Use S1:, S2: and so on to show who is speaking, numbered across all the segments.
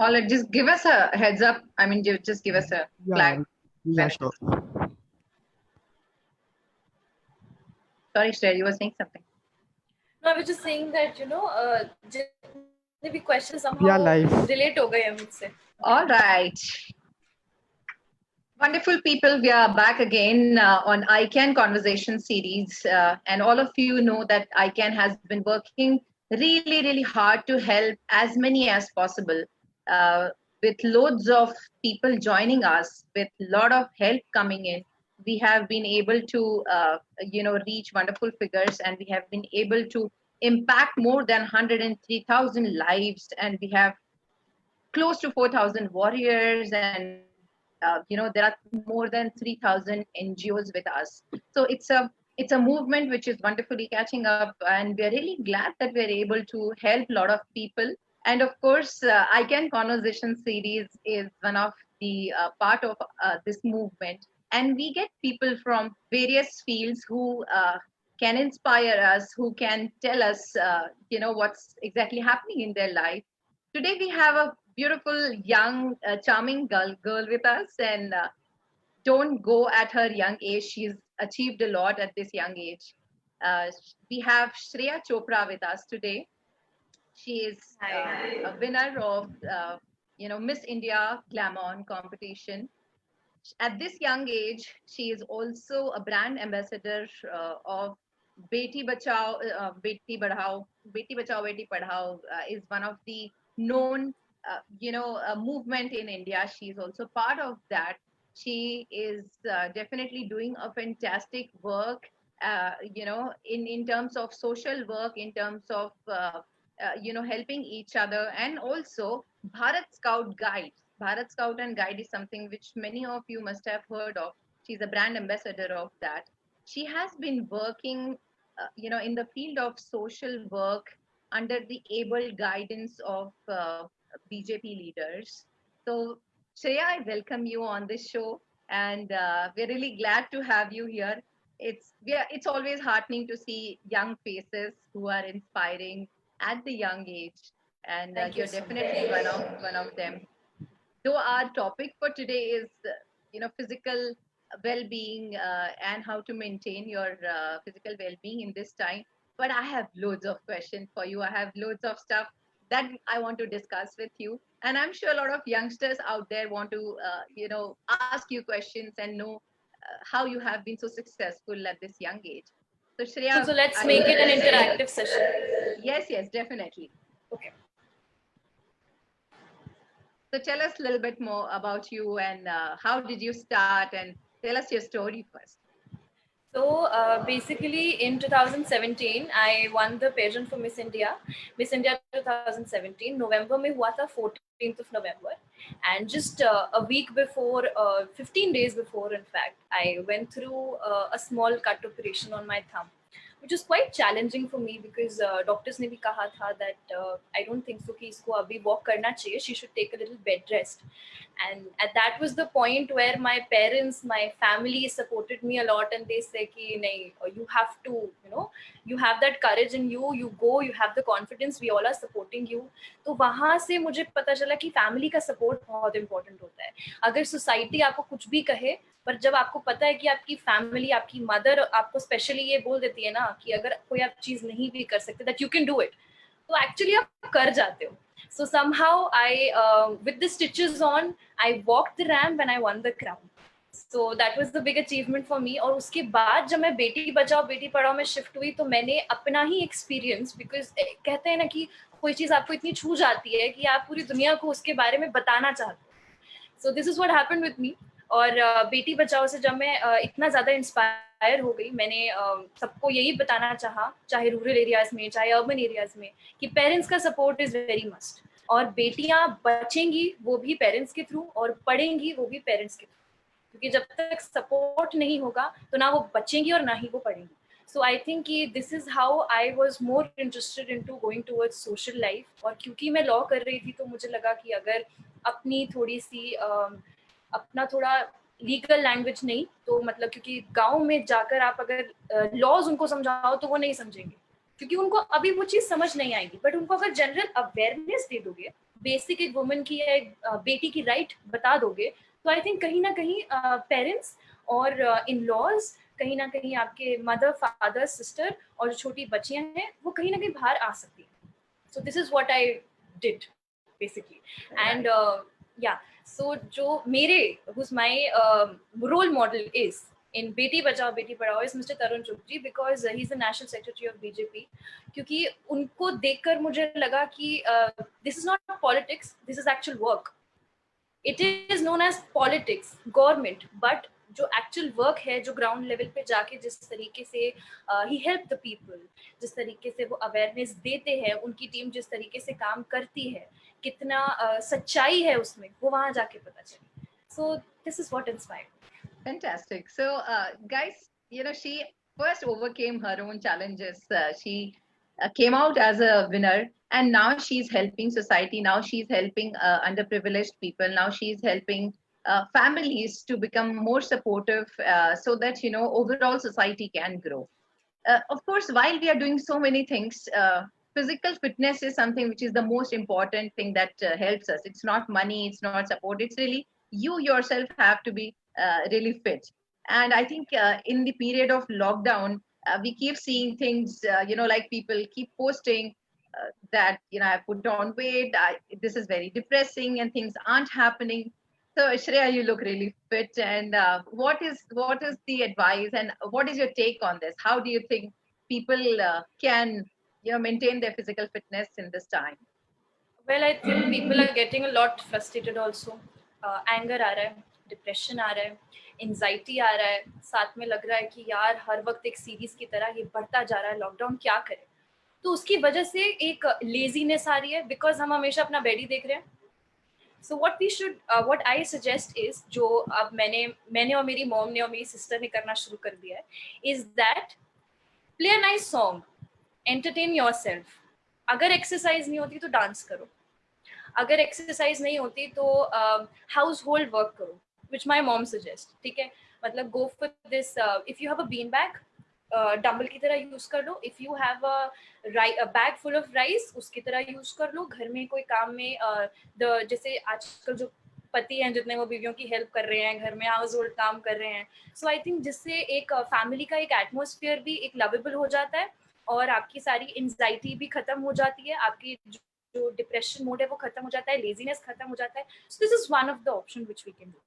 S1: All right, just give us a heads up. I mean, just give us a
S2: Yeah,
S1: flag
S2: yeah,
S1: when
S2: sure.
S1: it's. Sorry, Shreya, you were saying something.
S3: No, I was just saying that जितने भी questions
S2: We are
S3: somehow
S2: live.
S3: relate हो गए हैं मुझसे.
S1: All right. Wonderful people, we are back again on ICANN Conversation Series. And all of you know that ICANN has been working really, really hard to help as many as possible. With loads of people joining us, with a lot of help coming in, we have been able to, reach wonderful figures, and we have been able to impact more than 103,000 lives, and we have close to 4,000 warriors, and there are more than 3,000 NGOs with us. So it's a movement which is wonderfully catching up, and we are really glad that we are able to help a lot of people. And of course, ICANN Conversation Series is one of the part of this movement, and we get people from various fields who can inspire us, who can tell us, what's exactly happening in their life. Today we have a beautiful, young, charming girl with us, and don't go at her young age. She's achieved a lot at this young age. We have Shreya Chopra with us today. She is
S3: Hi.
S1: a winner of, Miss India Glamour competition. At this young age, she is also a brand ambassador of Beti Bachao, Beti Badhao, Beti Bachao, Beti Padhao is one of the known, movement in India. She is also part of that. She is definitely doing a fantastic work, in terms of social work, in terms of, helping each other, and also Bharat Scout Guide. Bharat Scout and Guide is something which many of you must have heard of. She's a brand ambassador of that. She has been working, in the field of social work under the able guidance of BJP leaders. So, Shreya, I welcome you on this show, and we're really glad to have you here. It's always heartening to see young faces who are inspiring at the young age, and
S3: Thank you
S1: you're
S3: so
S1: definitely
S3: much.
S1: one of them. Though our topic for today is, physical well-being, and how to maintain your physical well-being in this time, but I have loads of questions for you. I have loads of stuff that I want to discuss with you, and I'm sure a lot of youngsters out there want to, ask you questions and know how you have been so successful at this young age. So,
S3: Cool.
S1: Shreya,
S3: So let's
S1: I
S3: make it an interactive session.
S1: yes, definitely.
S3: Okay.
S1: So tell us a little bit more about you, and how did you start, and tell us your story first.
S3: So basically, in 2017, I won the pageant for Miss India 2017. November में हुआ था 14th of November, and just a week before, 15 days before, in fact, I went through a small cut operation on my thumb, which was quite challenging for me because doctors ने भी कहा था that I don't think so कि इसको अभी walk करना चाहिए. She should take a little bed rest. And that was the point where my parents, my family supported me a lot, and they say कि नहीं, you have to, you have that courage in you, you go, you have the confidence, we all are supporting you. तो वहाँ से मुझे पता चला कि family का सपोर्ट बहुत इंपॉर्टेंट होता है. अगर सोसाइटी आपको कुछ भी कहे, पर जब आपको पता है कि आपकी फैमिली, आपकी मदर आपको स्पेशली ये बोल देती है ना कि अगर कोई आप चीज नहीं भी कर सकते, that you can do it, तो एक्चुअली आप कर जाते हो. So somehow with the stitches on, I walked the ramp and I won the crown. So that was the big achievement for me. और उसके बाद जब मैं बेटी बचाओ बेटी पढ़ाओ में शिफ्ट हुई, तो मैंने अपना ही एक्सपीरियंस, बिकॉज कहते हैं ना कि कोई चीज आपको इतनी छू जाती है कि आप पूरी दुनिया को उसके बारे में बताना चाहते हो. So this is what happened with me. और बेटी बचाओ से जब मैं इतना ज्यादा इंस्पायर हो गई, मैंने सबको यही बताना चाहा, चाहे रूरल एरियाज में चाहे अर्बन एरियाज में, कि पेरेंट्स का सपोर्ट इज वेरी मस्ट. और बेटियां बचेंगी वो भी पेरेंट्स के थ्रू, और पढ़ेंगी वो भी पेरेंट्स के थ्रू, क्योंकि जब तक सपोर्ट नहीं होगा तो ना वो बचेंगी और ना ही वो पढ़ेंगी. So I think this is how I was more interested into going towards social life. और क्योंकि मैं लॉ कर रही थी, तो मुझे लगा कि अगर अपनी थोड़ी सी अपना थोड़ा लीगल लैंग्वेज नहीं, तो मतलब क्योंकि गांव में जाकर आप अगर लॉज उनको समझाओ तो वो नहीं समझेंगे, क्योंकि उनको अभी वो चीज समझ नहीं आएगी. बट उनको अगर जनरल अवेयरनेस दे दोगे, बेसिक एक वुमन की या एक बेटी की राइट बता दोगे, तो आई थिंक कहीं ना कहीं पेरेंट्स और इन लॉज, कहीं ना कहीं आपके मदर फादर सिस्टर और जो छोटी बच्चियां हैं वो कहीं ना कहीं बाहर आ सकती हैं. So this is what I did basically. And
S1: Right.
S3: yeah, so जो मेरे who's my role model is in Beti Bachao Beti Padhao is Mr. Tarun Chugh ji, because he's the national secretary of BJP. क्योंकि उनको देखकर मुझे लगा कि this is not politics, this is actual work. It is known as politics, government, but जो actual work है, जो ground level पे जाके जिस तरीके से ही हेल्प द पीपल, जिस तरीके से वो अवेयरनेस देते हैं, उनकी टीम जिस तरीके से काम करती है, कितना सच्चाई है उसमें, वो वहां जाके पता चले. सो this is what inspired.
S1: Fantastic. So, guys, she first overcame her own challenges. She came out as a winner, and now she's helping society. Now she's helping underprivileged people. Now she's helping families to become more supportive, so that overall society can grow. Of course, while we are doing so many things, physical fitness is something which is the most important thing that helps us. It's not money, it's not support. It's really you yourself have to be really fit. And I think in the period of lockdown, we keep seeing things, like people keep posting that I put on weight. This is very depressing, and things aren't happening. So Shreya, you look really fit. And what is the advice, and what is your take on this? How do you think people can maintain their physical fitness in this time?
S3: Well, I think people are getting a lot frustrated also. Anger आ रहा है, depression आ रहा है, anxiety आ रहा है, साथ में लग रहा है कि यार हर वक्त एक सीरीज की तरह ये बढ़ता जा रहा है, लॉकडाउन क्या करे. तो उसकी वजह से एक लेजीनेस आ रही है, बिकॉज हम हमेशा अपना बेड ही देख रहे हैं. So what I suggest is, जो अब मैंने और मेरी मॉम ने और मेरी सिस्टर ने करना शुरू कर दिया है, is that play a nice song, entertain yourself. अगर एक्सरसाइज नहीं होती तो डांस करो, अगर एक्सरसाइज नहीं होती तो हाउस होल्ड वर्क करो, विच माई मॉम सजेस्ट. ठीक है, मतलब go for this, if you have a bean bag, dumbbell की तरह यूज कर लो. If you have a bag full of rice, उसकी तरह यूज कर लो. घर में कोई काम में जैसे आजकल जो पति हैं जितने वो बीवियों की हेल्प कर रहे हैं, घर में हाउस होल्ड काम कर रहे हैं. सो आई थिंक जिससे एक फैमिली का एक एटमोसफियर भी एक लवेबल हो जाता है, और आपकी सारी एंजाइटी भी खत्म हो जाती है, आपकी जो डिप्रेशन मोड है वो खत्म हो जाता है, लेजीनेस खत्म हो जाता है. So this is one of the option which we can do.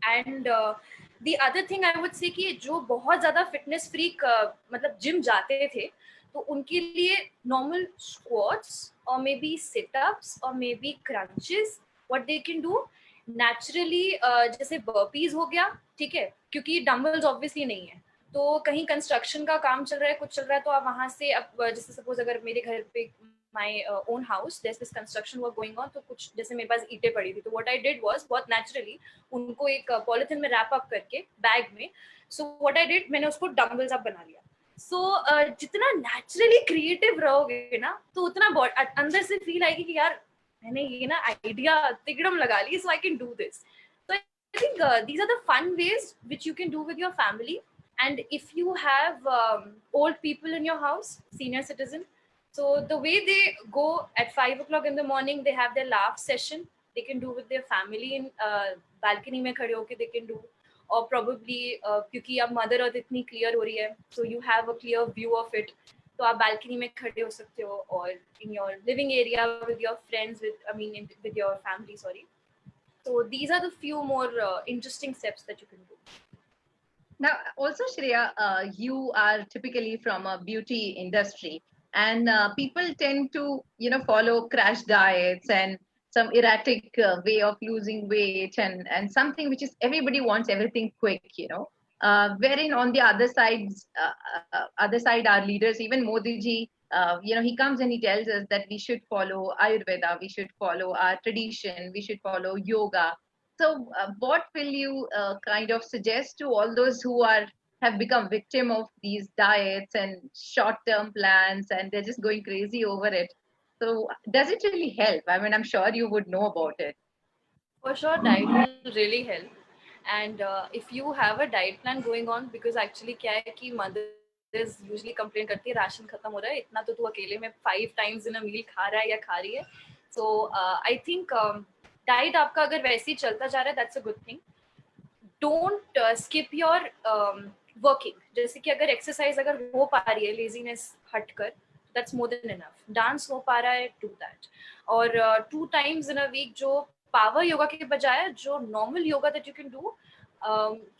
S3: And the other thing I would say कि जो बहुत ज्यादा फिटनेस फ्रीक मतलब जिम जाते थे, तो उनके लिए नॉर्मल स्क्वाट्स और मे बी सिटअप्स और may be crunches, what they can do naturally, जैसे बर्पीज हो गया. ठीक है, क्योंकि डंबल्स ऑब्वियसली नहीं है, तो कहीं कंस्ट्रक्शन का काम चल रहा है, कुछ चल रहा है, तो आप वहां से अब जैसे सपोज अगर मेरे घर पे my own house, there's this construction work going on, तो कुछ जैसे मेरे पास ईंटें पड़ी थी, तो what I did was बहुत naturally उनको एक पॉलिथिन में रैप अप करके बैग में, so what I did, मैंने उसको डंबल्स अप बना लिया. so जितना नेचुरली क्रिएटिव रहोगे ना, तो उतना अंदर से फील आएगी कि यार मैंने ये ना आइडिया तिकड़म लगा ली, so I can do this. So I think these are the fun ways which you can do with your family. And if you have old people in your house, senior citizen, so the way they go at 5 o'clock in the morning, they have their laugh session. They can do with their family in balcony में खड़े होके they can do, or probably क्योंकि अब mother earth इतनी clear हो रही है, so you have a clear view of it. तो आप balcony में खड़े हो सकते हो, और in your living area with your friends, with your family, sorry. So these are the few more interesting steps that you can do.
S1: Now, also, Shreya, you are typically from a beauty industry, and people tend to, follow crash diets and some erratic way of losing weight, and something which is everybody wants everything quick. Wherein on the other side, our leaders, even Modi ji, he comes and he tells us that we should follow Ayurveda, we should follow our tradition, we should follow yoga. So, what will you kind of suggest to all those who have become victim of these diets and short-term plans, and they're just going crazy over it? So, does it really help? I mean, I'm sure you would know about it.
S3: For sure, diet will really help. And if you have a diet plan going on, because actually क्या है कि mothers usually complain करती है ration खत्म हो रहा है, इतना तो तू अकेले में 5 times in a meal खा रहा है या खा रही है. सो आई थिंक डाइट आपका अगर वैसे ही चलता जा रहा है, that's a good thing. Don't skip your working. जैसे कि अगर एक्सरसाइज अगर हो पा रही है लेजीनेस हटकर, that's more than enough. Dance हो पा रहा है, डू दैट. और 2 times इन अ वीक जो पावर योगा के बजाय जो normal yoga that you can do,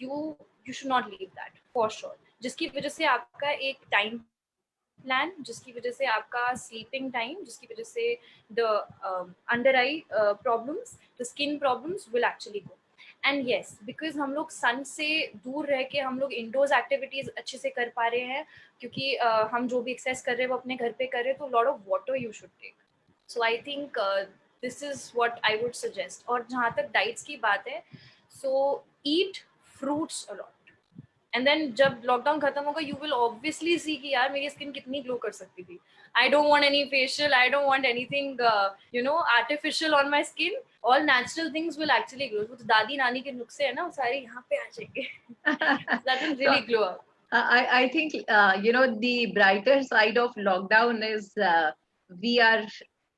S3: you should not leave that for sure. जिसकी वजह से आपका एक टाइम प्लान, जिसकी वजह से आपका स्लीपिंग टाइम, जिसकी वजह से the under I problems, the skin problems will actually go. And yes, because हम लोग सन से दूर रह के हम लोग इंडोर्स एक्टिविटीज अच्छे से कर पा रहे हैं, क्योंकि हम जो भी एक्सरसाइज कर रहे हैं वो अपने घर पे कर रहे हैं, तो lot of water you should take. So I think this is what I would suggest. और जहाँ तक डाइट्स की बात है, so eat fruits a lot. And then जब लॉकडाउन खत्म होगा, यू विल ऑब्वियसली सी कि यार मेरी स्किन कितनी ग्लो कर सकती थी. I don't want any facial, I don't want anything artificial on my skin. All natural things will actually glow. तो दादी नानी के नुस्खे है ना, वो सारे यहाँ पे आ जाएंगे. That will
S1: So
S3: really glow up.
S1: I think the brighter side of lockdown is we are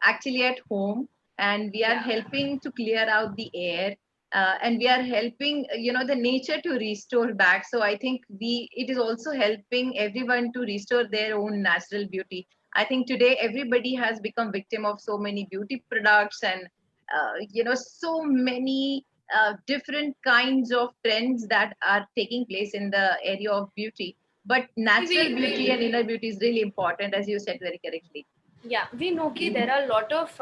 S1: actually at home and we are
S3: Yeah.
S1: helping to clear out the air, and we are helping the nature to restore back. So I think it is also helping everyone to restore their own natural beauty. I think today everybody has become victim of so many beauty products and so many different kinds of trends that are taking place in the area of beauty. But natural beauty and inner beauty is really important, as you said very correctly.
S3: Yeah, we know कि there are a lot of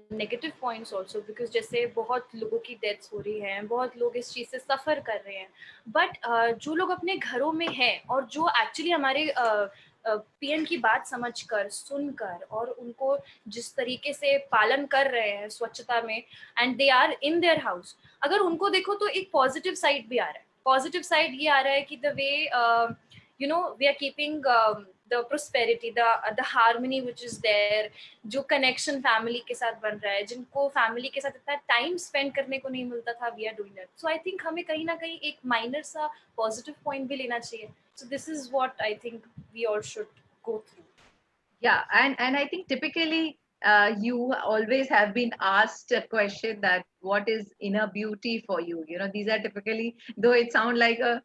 S3: negative points also, because जैसे बहुत लोगों की deaths हो रही हैं, बहुत लोग इस चीज़ से suffer कर रहे हैं. But जो लोग अपने घरों में हैं और जो actually हमारे पीएम की बात समझकर, सुनकर और उनको जिस तरीके से पालन कर रहे हैं स्वच्छता में, and they are in their house, अगर उनको देखो तो एक positive side भी आ रहा है. Positive side ये आ रहा है कि the way we are keeping the prosperity, the harmony which is there, जो connection family के साथ बन रहा है, जिनको family के साथ इतना time spend करने को नहीं मिलता था, we are doing that. So I think हमें कहीं ना कहीं एक minor सा positive point भी लेना चाहिए. So this is what I think we all should go through.
S1: Yeah, and I think typically you always have been asked a question that what is inner beauty for you? These are typically, though it sounds like a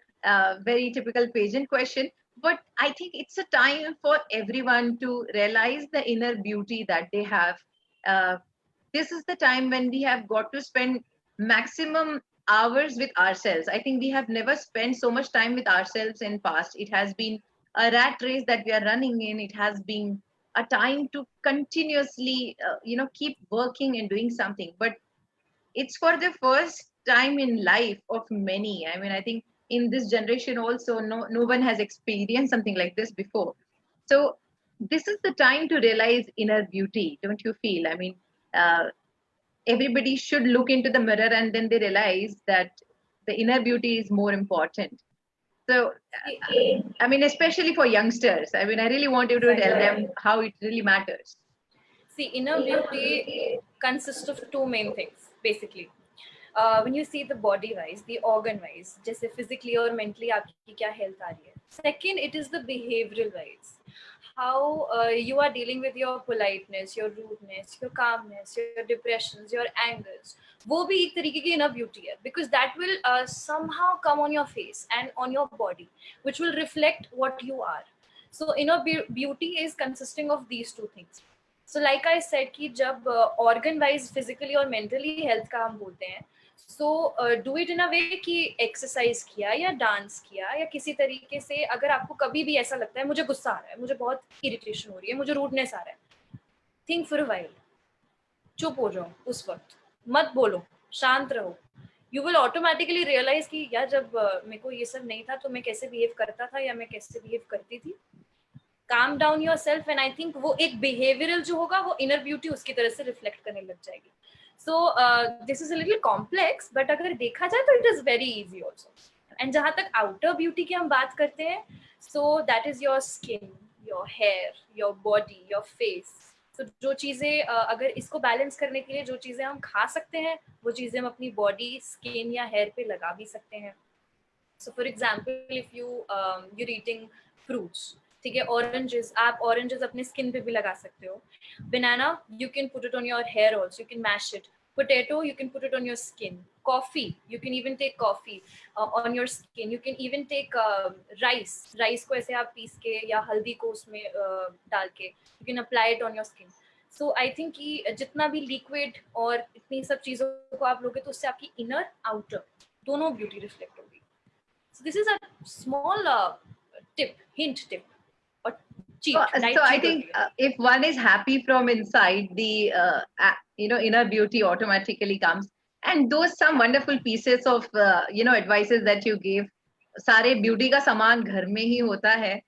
S1: very typical pageant question, but I think it's a time for everyone to realize the inner beauty that they have. Uh, this is the time when we have got to spend maximum hours with ourselves. I think we have never spent so much time with ourselves in past. It has been a rat race that we are running in. It has been a time to continuously keep working and doing something, but it's for the first time in life of many. I mean, I think in this generation also no one has experienced something like this before. So this is the time to realize inner beauty, don't you feel? I mean, uh, everybody should look into the mirror and then they realize that the inner beauty is more important. So I mean, especially for youngsters, I mean, I really want you to tell them how it really matters.
S3: See, inner beauty consists of two main things, basically. When you see the body wise, the organ wise, जैसे physically और mentally आपकी क्या health आ रही है. Second, it is the behavioral wise. How you are dealing with your politeness, your rudeness, your calmness, your depressions, your angers. वो भी एक तरीके की inner beauty है, because that will somehow come on your face and on your body, which will reflect what you are. So inner beauty is consisting of these two things. So like I said कि जब organ wise, physically और mentally health का हम बोलते हैं, so do it in a way कि exercise किया या dance किया या किसी तरीके से, अगर आपको कभी भी ऐसा लगता है मुझे गुस्सा आ रहा है, मुझे बहुत irritation हो रही है, मुझे rudeness आ रहा है, think for a while, चुप हो जाओ उस वक्त, मत बोलो, शांत रहो. You will automatically realize कि यार जब मेरे को ये सब नहीं था तो मैं कैसे behave करता था या मैं कैसे behave करती थी. Calm down yourself, and I think वो एक behavioral जो होगा वो inner beauty उसकी तरह से reflect करने लग जाएगी. So this is a little complex, but अगर देखा जाए तो it is very easy also. And जहाँ तक outer beauty की हम बात करते हैं, so that is your skin, your hair, your body, your face. So जो चीजें अगर इसको बैलेंस करने के लिए जो चीजें हम खा सकते हैं, वो चीजें हम अपनी body, skin या hair पे लगा भी सकते हैं. So for example, if you're eating fruits, ठीक है. ऑरेंजेस, आप ऑरेंजेस अपने स्किन पे भी लगा सकते हो. Banana, you can put it on your hair also, you can mash it. Potato, you can put it on your skin. Coffee, you can even take coffee on your skin. You can even take rice को ऐसे आप piece के या हल्दी को उसमें डाल के you can apply it on your skin. So I think कि जितना भी liquid और इतनी सब चीजों को आप लोगे तो उससे आपकी inner outer दोनों beauty reflect होगी. So this is a small tip or cheat,
S1: So I think if one is happy from inside, the inner beauty automatically comes. And those some wonderful pieces of advices that you gave. सारे beauty का सामान घर में ही होता है.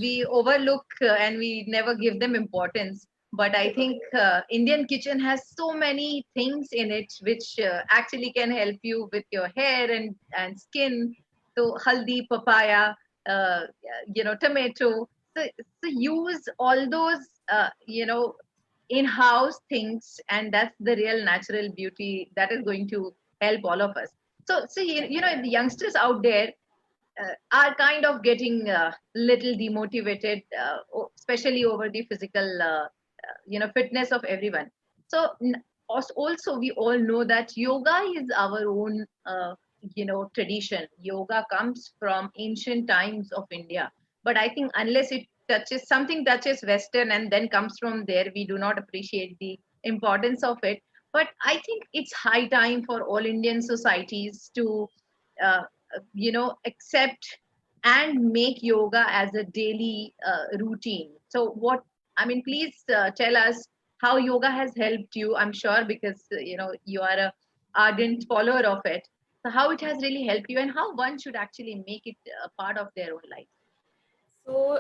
S1: We overlook and we never give them importance. But I think Indian kitchen has so many things in it which actually can help you with your hair and skin. So haldi, papaya, tomato. So use all those in-house things, and that's the real natural beauty that is going to help all of us. So the youngsters out there are kind of getting little demotivated, especially over the physical fitness of everyone. So also we all know that yoga is our own tradition. Yoga comes from ancient times of India, but I think unless it touches Western and then comes from there, we do not appreciate the importance of it. But I think it's high time for all Indian societies to accept and make yoga as a daily routine. So please tell us how yoga has helped you. I'm sure because you are a ardent follower of it. So how it has really helped you and how one should actually make it a part of their own life.
S3: So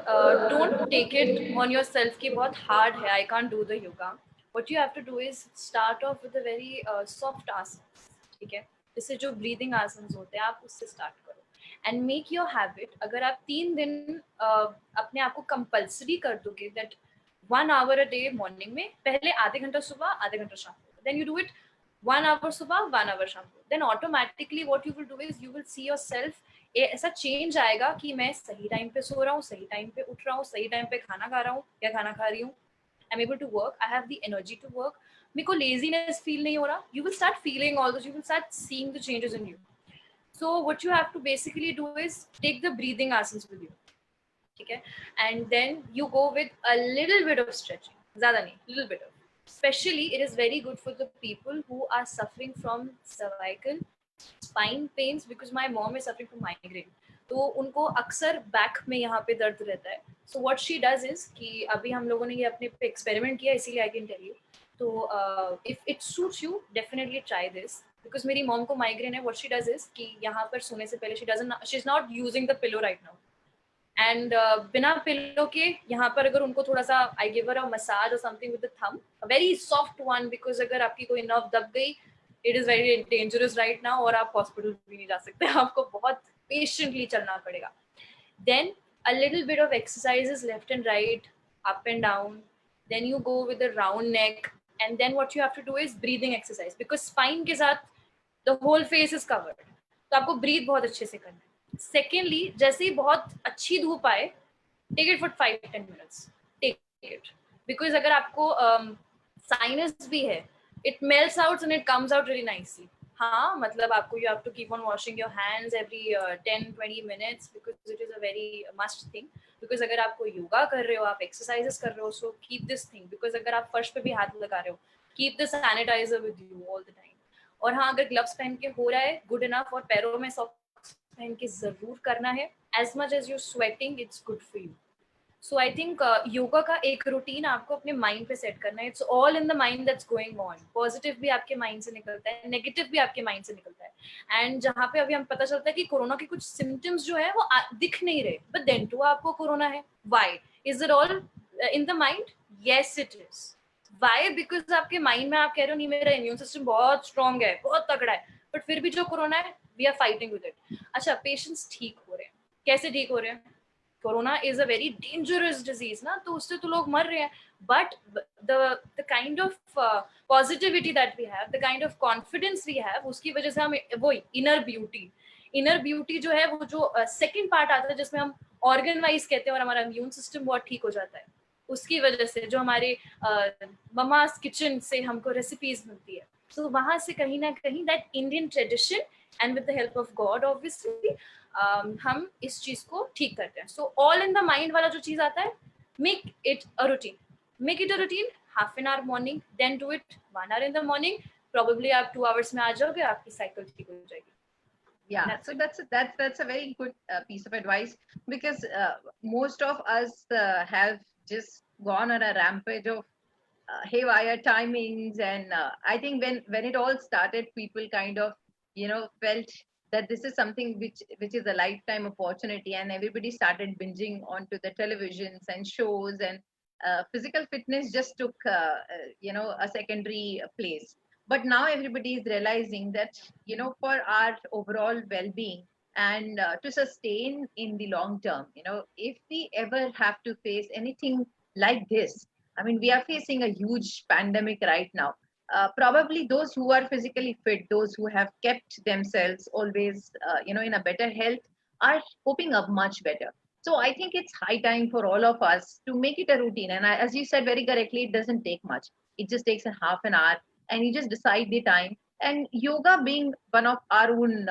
S3: don't take it on yourself कि बहुत hard है, I can't do the yoga. What you have to do is start off with a very soft asanas, ठीक है. जैसे जो breathing asanas होते हैं आप उससे start करो. And make your habit, अगर आप 3 दिन अपने आप को compulsory कर दोगे that 1 hour a day morning में, पहले आधे घंटा सुबह आधे घंटा शाम को, then you do it 1 hour सुबह 1 hour शाम को, then automatically what you will do is you will see yourself ऐसा चेंज आएगा कि मैं सही टाइम पे सो रहा हूँ, सही टाइम पे उठ रहा हूँ, सही टाइम पे खाना खा रहा हूँ या खाना खा रही हूँ. I am able to work, I have the energy to work. मेरे को लेजीनेस फील नहीं हो रहा. You will start feeling all this, you will start seeing the changes in you. So what you have to basically do is take the breathing asanas with you, ठीक है, and then you go with a little bit of stretching, ज्यादा नहीं, little bit of. Especially it is very good for the people who are suffering from cervical spine pains because my mom is suffering from migraine. तो उनको अक्सर back में यहाँ पे दर्द रहता है. So what she does is कि अभी हम लोगों ने ये अपने पे एक्सपेरिमेंट किया, इसीलिए I can tell you. तो if it suits you, definitely try this. Because मेरी मॉम को माइग्रेन है. What she does is कि यहाँ पर सोने से पहले she's not using the pillow right now. And बिना पिलो के यहाँ पर अगर उनको थोड़ा सा I give her a massage or something with the thumb, a very soft one, because अगर आपकी कोई नर्व दब गई, it is very dangerous right now और आप हॉस्पिटल भी नहीं जा सकते, आपको बहुत पेशेंटली चलना पड़ेगा. Then a little bit of exercises left and right, up and down. Then you go with the round neck, and then what you have to do is breathing exercise, because spine के साथ the whole face is covered. तो आपको breathe बहुत अच्छे से करना है. Secondly, जैसे ही बहुत अच्छी धूप आए, take it for 5-10 minutes. Take it, because अगर आपको sinus भी है, it melts out and it comes out really nicely. हाँ, मतलब आपको you have to keep on washing your hands every 10-20 minutes because it is a very must thing. Because अगर आपको योगा कर रहे हो, आप exercises कर रहे हो, so keep this thing. Because अगर आप फर्श पे भी हाथ लगा रहे हो, keep the sanitizer with you all the time. और हाँ, अगर gloves पहन के हो रहा है, good enough, और पैरों में socks पहन के जरूर करना है. As much as you're sweating, it's good for you. So I think yoga का एक रूटीन आपको अपने माइंड पे सेट करना है. It's all in the mind that's going on. Positive भी आपके माइंड से निकलता है, नेगेटिव भी आपके माइंड से निकलता है. एंड जहाँ पे अभी हम पता चलता है कि कोरोना के कुछ सिम्टम्स जो है वो दिख नहीं रहे, बट देन टू आपको कोरोना है. Why is it all in the mind? Yes it is. Why? Because आपके माइंड में आप कह रहे हो नहीं मेरा इम्यून सिस्टम बहुत स्ट्रॉन्ग है, बहुत तगड़ा है, बट फिर भी जो कोरोना है we are fighting with it. अच्छा, पेशेंट्स ठीक हो रहे हैं. कैसे ठीक हो रहे हैं? Corona is a very dangerous disease ना, तो उससे तो लोग मर रहे हैं, but the kind of positivity that we have, the kind of confidence we have, उसकी वजह से हम वो इनर इनर ब्यूटी जो है वो जो सेकंड पार्ट आता है जिसमें हम ऑर्गन वाइज कहते हैं और हमारा इम्यून सिस्टम बहुत ठीक हो जाता है, उसकी वजह से जो हमारे ममास किचन से हमको रेसिपीज मिलती है, तो वहां से कहीं ना कहीं that Indian tradition and with the help of God obviously हम इस चीज को ठीक करते हैं. So all in the mind वाला जो चीज आता है, make it a routine, make it a routine, half an hour morning, then do it 1 hour in the morning, probably आप 2 hours में आ जाओगे, आपकी साइकिल ठीक हो जाएगी.
S1: Yeah,
S3: That's
S1: so
S3: it.
S1: that's a very good piece of advice, because most of us have just gone on a rampage of haywire timings, and I think when it all started, people kind of felt that this is something which is a lifetime opportunity, and everybody started binging onto the televisions and shows, and physical fitness just took a secondary place. But now everybody is realizing that for our overall well-being, and to sustain in the long term, if we ever have to face anything like this, I mean, we are facing a huge pandemic right now. Probably those who are physically fit, those who have kept themselves always, in a better health, are coping up much better. So I think it's high time for all of us to make it a routine. And as you said very correctly, it doesn't take much. It just takes a half an hour, and you just decide the time. And yoga being one of our own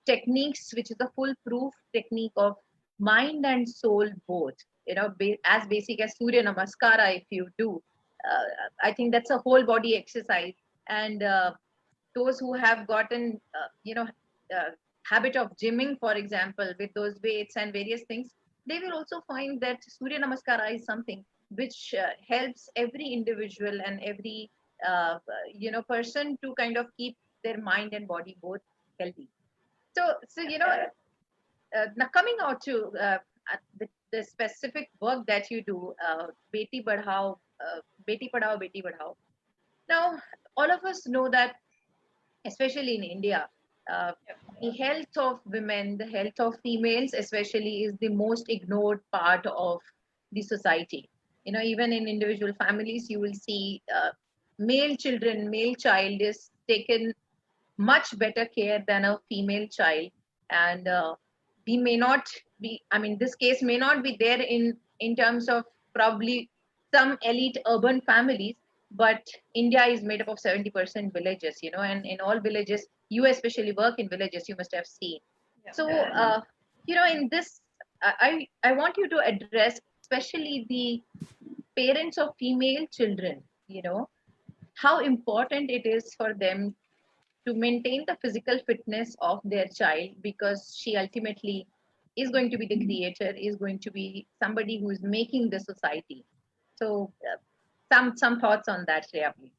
S1: techniques, which is a foolproof technique of mind and soul both. As basic as Surya Namaskara, if you do, I think that's a whole body exercise. And those who have gotten, habit of gymming, for example, with those weights and various things, they will also find that Surya Namaskara is something which helps every individual and every person to kind of keep their mind and body both healthy. So now coming out to the specific work that you do, Beti Padhao, Beti Badhao. Now, all of us know that, especially in India, uh, the health of women, the health of females, especially, is the most ignored part of the society. Even in individual families, you will see male child is taken much better care than a female child, and we may not be, I mean, this case may not be there in terms of probably some elite urban families, but India is made up of 70% villages, and in all villages, you especially work in villages, you must have seen.
S3: Yeah.
S1: So in this, I want you to address especially the parents of female children, how important it is for them to maintain the physical fitness of their child, because she ultimately is going to be the creator, is going to be somebody who is making the society. So some thoughts on that, Shreya, please.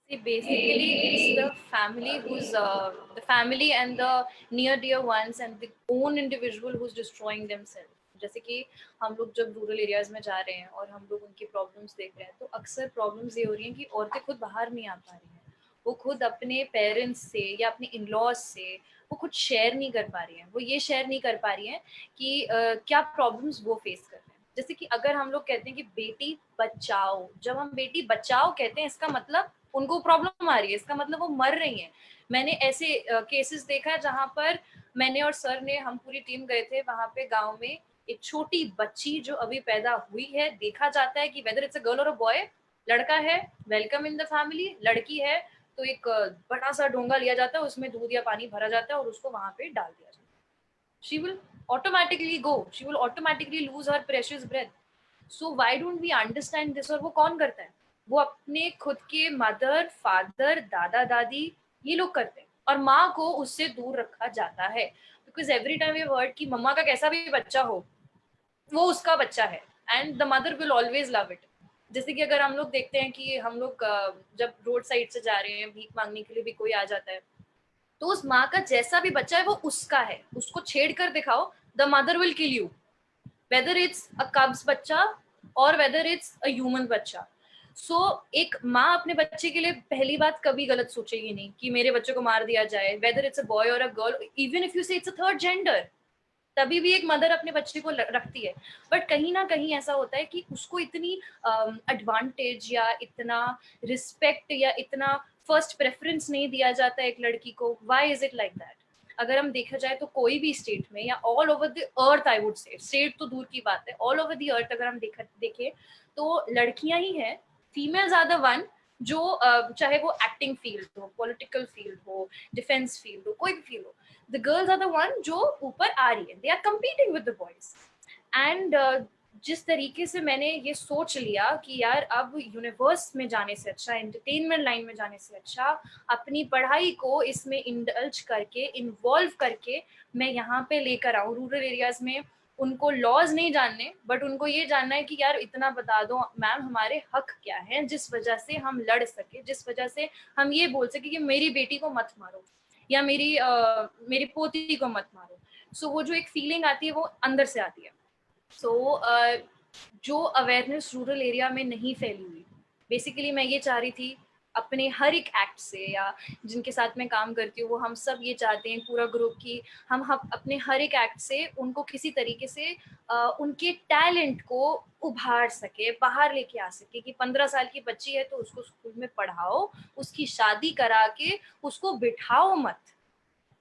S3: See, basically, it's the family and the near dear ones and the own individual who's destroying themselves. जैसे कि हम लोग जब rural areas में जा रहे हैं और हम लोग उनकी प्रॉब्लम्स देख रहे हैं, तो अक्सर प्रॉब्लम्स ये हो रही हैं कि औरतें खुद बाहर नहीं आ पा रही हैं, वो खुद अपने पेरेंट्स से या अपने इन लॉज से वो खुद शेयर नहीं कर पा रही हैं, वो ये शेयर नहीं कर पा रही हैं कि क्या प्रॉब्लम्स वो फेस कर रहे हैं. जैसे कि अगर हम लोग कहते हैं कि बेटी बचाओ, जब हम बेटी बचाओ कहते हैं, इसका मतलब उनको प्रॉब्लम आ रही है, इसका मतलब वो मर रही हैं. मैंने ऐसे केसेस देखा है जहां पर मैंने और सर ने, हम पूरी टीम गए थे वहां पे गांव में, एक छोटी बच्ची जो अभी पैदा हुई है, देखा जाता है कि वेदर इट्स अ गर्ल और अ बॉय, लड़का है वेलकम इन द फैमिली, लड़की है तो एक बड़ा सा डोंगा लिया जाता है, उसमें दूध या पानी भरा जाता है और उसको वहां पे डाल दिया जाता है. She will automatically go, she will automatically lose her precious breath. So why don't we understand this? और वो कौन करता है? वो अपने खुद के मदर, फादर, दादा दादी, ये लोग करते हैं, और माँ को उससे दूर रखा जाता है. बिकॉज एवरी टाइम ये वर्ड कि मम्मा का कैसा भी बच्चा हो वो उसका बच्चा है, and the mother will always love it. जैसे कि अगर हम लोग देखते हैं कि हम लोग जब रोड साइड से जा रहे हैं, भीख मांगने के लिए भी कोई आ जाता है, तो उस माँ का जैसा भी बच्चा है वो उसका है, उसको छेड़ कर दिखाओ, the mother will kill you, whether it's a कब्स बच्चा और वेदर इट्स अ ह्यूमन बच्चा. सो एक माँ अपने बच्चे के लिए पहली बात कभी गलत सोचेगी नहीं कि मेरे बच्चे को मार दिया जाए, वेदर इट्स अ बॉय और a girl, even if you से इट्स अ थर्ड जेंडर, तभी भी एक मदर अपने बच्चे को रखती है. बट कहीं ना कहीं ऐसा होता है कि उसको इतनी एडवांटेज या इतना रिस्पेक्ट या इतना फर्स्ट प्रेफरेंस नहीं दिया जाता है एक लड़की को. Why is it like that? अगर हम देखा जाए तो कोई भी स्टेट में या all over the earth, I would से, स्टेट तो दूर की बात है, ऑल ओवर द अर्थ अगर हम देखें तो लड़कियां ही हैं, फीमेल्स आर द वन जो चाहे वो एक्टिंग फील्ड हो, पॉलिटिकल फील्ड हो, डिफेंस फील्ड हो, कोई भी फील्ड हो, the girls are the one जो ऊपर आ रही है, they are competing with the boys. And जिस तरीके से मैंने ये सोच लिया कि यार अब यूनिवर्स में जाने से अच्छा, एंटरटेनमेंट लाइन में जाने से अच्छा, अपनी पढ़ाई को इसमें इंडल्ज करके, इन्वॉल्व करके मैं यहाँ पे लेकर आऊँ रूरल एरियाज में। उनको लॉज नहीं जानने, बट उनको ये जानना है कि यार इतना बता दो मैम हमारे हक क्या है, जिस वजह से हम लड़ सके, जिस वजह से हम ये बोल सके कि मेरी बेटी को मत मारो या मेरी पोती को मत मारो। सो वो जो एक फीलिंग आती है वो अंदर से आती है। सो जो अवेयरनेस रूरल एरिया में नहीं फैली हुई, बेसिकली मैं ये चाह रही थी अपने हर एक एक्ट से, या जिनके साथ मैं काम करती हूँ वो हम सब ये चाहते हैं पूरा ग्रुप की हम अपने हर एक एक्ट से उनको किसी तरीके से उनके टैलेंट को उभार सके, बाहर लेके आ सके। कि 15 साल की बच्ची है तो उसको स्कूल में पढ़ाओ, उसकी शादी करा के उसको बिठाओ मत।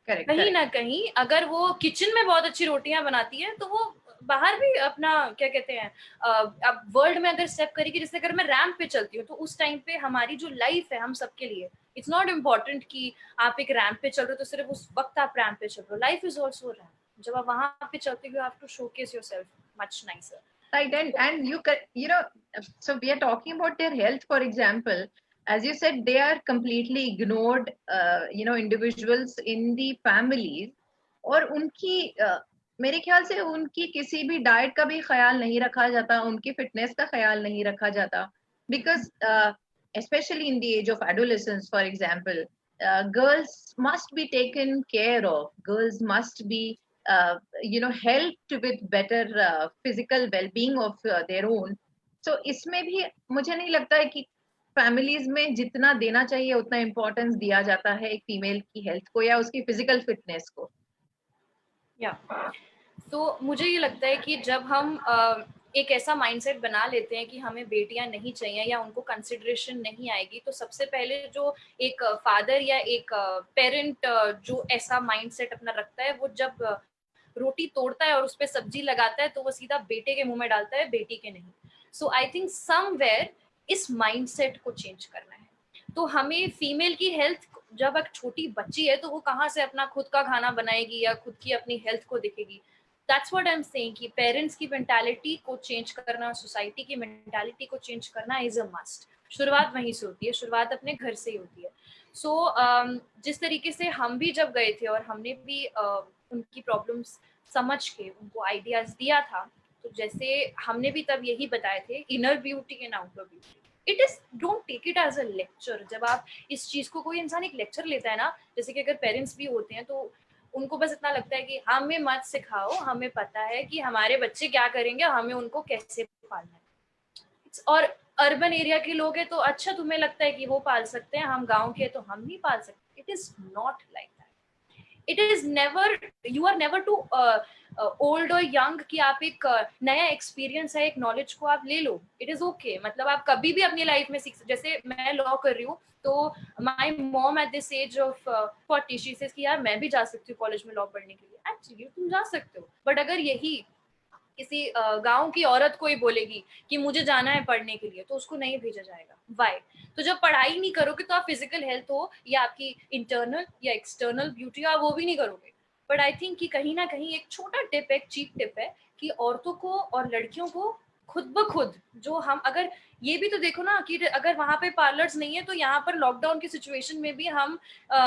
S3: कहीं ना कहीं अगर वो किचन में बहुत अच्छी रोटियां बनाती है तो वो बाहर भी अपना क्या कहते हैं, अब वर्ल्ड में अगर स्टेप करेगी, जैसे अगर मैं रैंप पे चलती हूँ तो उस टाइम पे हमारी जो लाइफ है हम सबके लिए, इट्स नॉट इम्पॉर्टेंट कि आप एक रैंप पे चल रहे हो तो सिर्फ उस वक्त आप रैंप पे चल रहे हो, लाइफ इज ऑल्सो रैंप। जब आप वहां पे चलते हो, you have to showcase yourself much nicer.
S1: Right, and you know, so we are talking about their health, for example. As you said, they are completely ignored, individuals in the families. और उनकी मेरे ख्याल से उनकी किसी भी diet का भी ख्याल नहीं रखा जाता, उनकी फिटनेस का ख्याल नहीं रखा जाता, because especially in the age of adolescence, for example, girls must be taken care of, girls must be helped with better physical well-being of their own. So इसमें भी मुझे नहीं लगता है कि फैमिलीज में जितना देना चाहिए उतना इम्पोर्टेंस दिया जाता है एक फीमेल की हेल्थ को या उसकी फिजिकल फिटनेस को।
S3: या तो मुझे ये लगता है कि जब हम एक ऐसा माइंडसेट बना लेते हैं कि हमें बेटियां नहीं चाहिए या उनको कंसिडरेशन नहीं आएगी, तो सबसे पहले जो एक फादर या एक पेरेंट जो ऐसा माइंडसेट अपना रखता है, वो जब रोटी तोड़ता है और उस पर सब्जी लगाता है तो वो सीधा बेटे के मुंह में डालता है, बेटी के नहीं। सो आई थिंक समवेयर इस माइंडसेट को चेंज करना है। तो हमें फीमेल की हेल्थ, जब एक छोटी बच्ची है तो वो कहाँ से अपना खुद का खाना बनाएगी या खुद की अपनी हेल्थ को देखेगी। That's what I am saying कि पेरेंट्स की मेंटालिटी को चेंज करना, सोसाइटी की मेंटालिटी को चेंज करना इज अ मस्ट। शुरुआत वहीं से होती है, शुरुआत अपने घर से ही होती है। सो जिस तरीके से हम भी जब गए थे और हमने भी उनकी प्रॉब्लम्स समझ के उनको आइडियाज दिया था, तो जैसे हमने भी तब यही बताए थे, inner beauty and outer beauty, it is, don't take it as a lecture. जब आप इस चीज को, कोई इंसान एक लेक्चर लेता है ना, जैसे कि अगर पेरेंट्स भी होते हैं तो उनको बस इतना लगता है कि हमें मत सिखाओ, हमें पता है कि हमारे बच्चे क्या करेंगे, हमें उनको कैसे पालना है। और अर्बन एरिया के लोग हैं तो अच्छा तुम्हें लगता है कि वो पाल सकते हैं, हम गांव के तो हम नहीं पाल सकते। It is not like that. It is never, you are never too old और यंग कि आप एक नया एक्सपीरियंस है, एक नॉलेज को आप ले लो, इट इज ओके। मतलब आप कभी भी अपनी लाइफ में सीख, जैसे मैं लॉ कर रही हूँ तो my mom at this age of 40 she says कि यार मैं भी जा सकती हूँ कॉलेज में लॉ पढ़ने के लिए। एक्चुअली तुम जा सकते हो, बट अगर यही किसी गांव की औरत को ही बोलेगी कि मुझे जाना है पढ़ने के लिए, तो उसको नहीं भेजा जाएगा। वाई? तो जब पढ़ाई नहीं करोगे तो आप फिजिकल हेल्थ हो या आपकी इंटरनल या एक्सटर्नल ब्यूटी हो, आप वो भी नहीं करोगे। बट आई थिंक कि कहीं ना कहीं एक छोटा टिप, एक चीप टिप है कि औरतों को और लड़कियों को खुद ब खुद, जो हम अगर ये भी तो देखो ना कि अगर वहां पे पार्लर्स नहीं है तो यहाँ पर लॉकडाउन की सिचुएशन में भी हम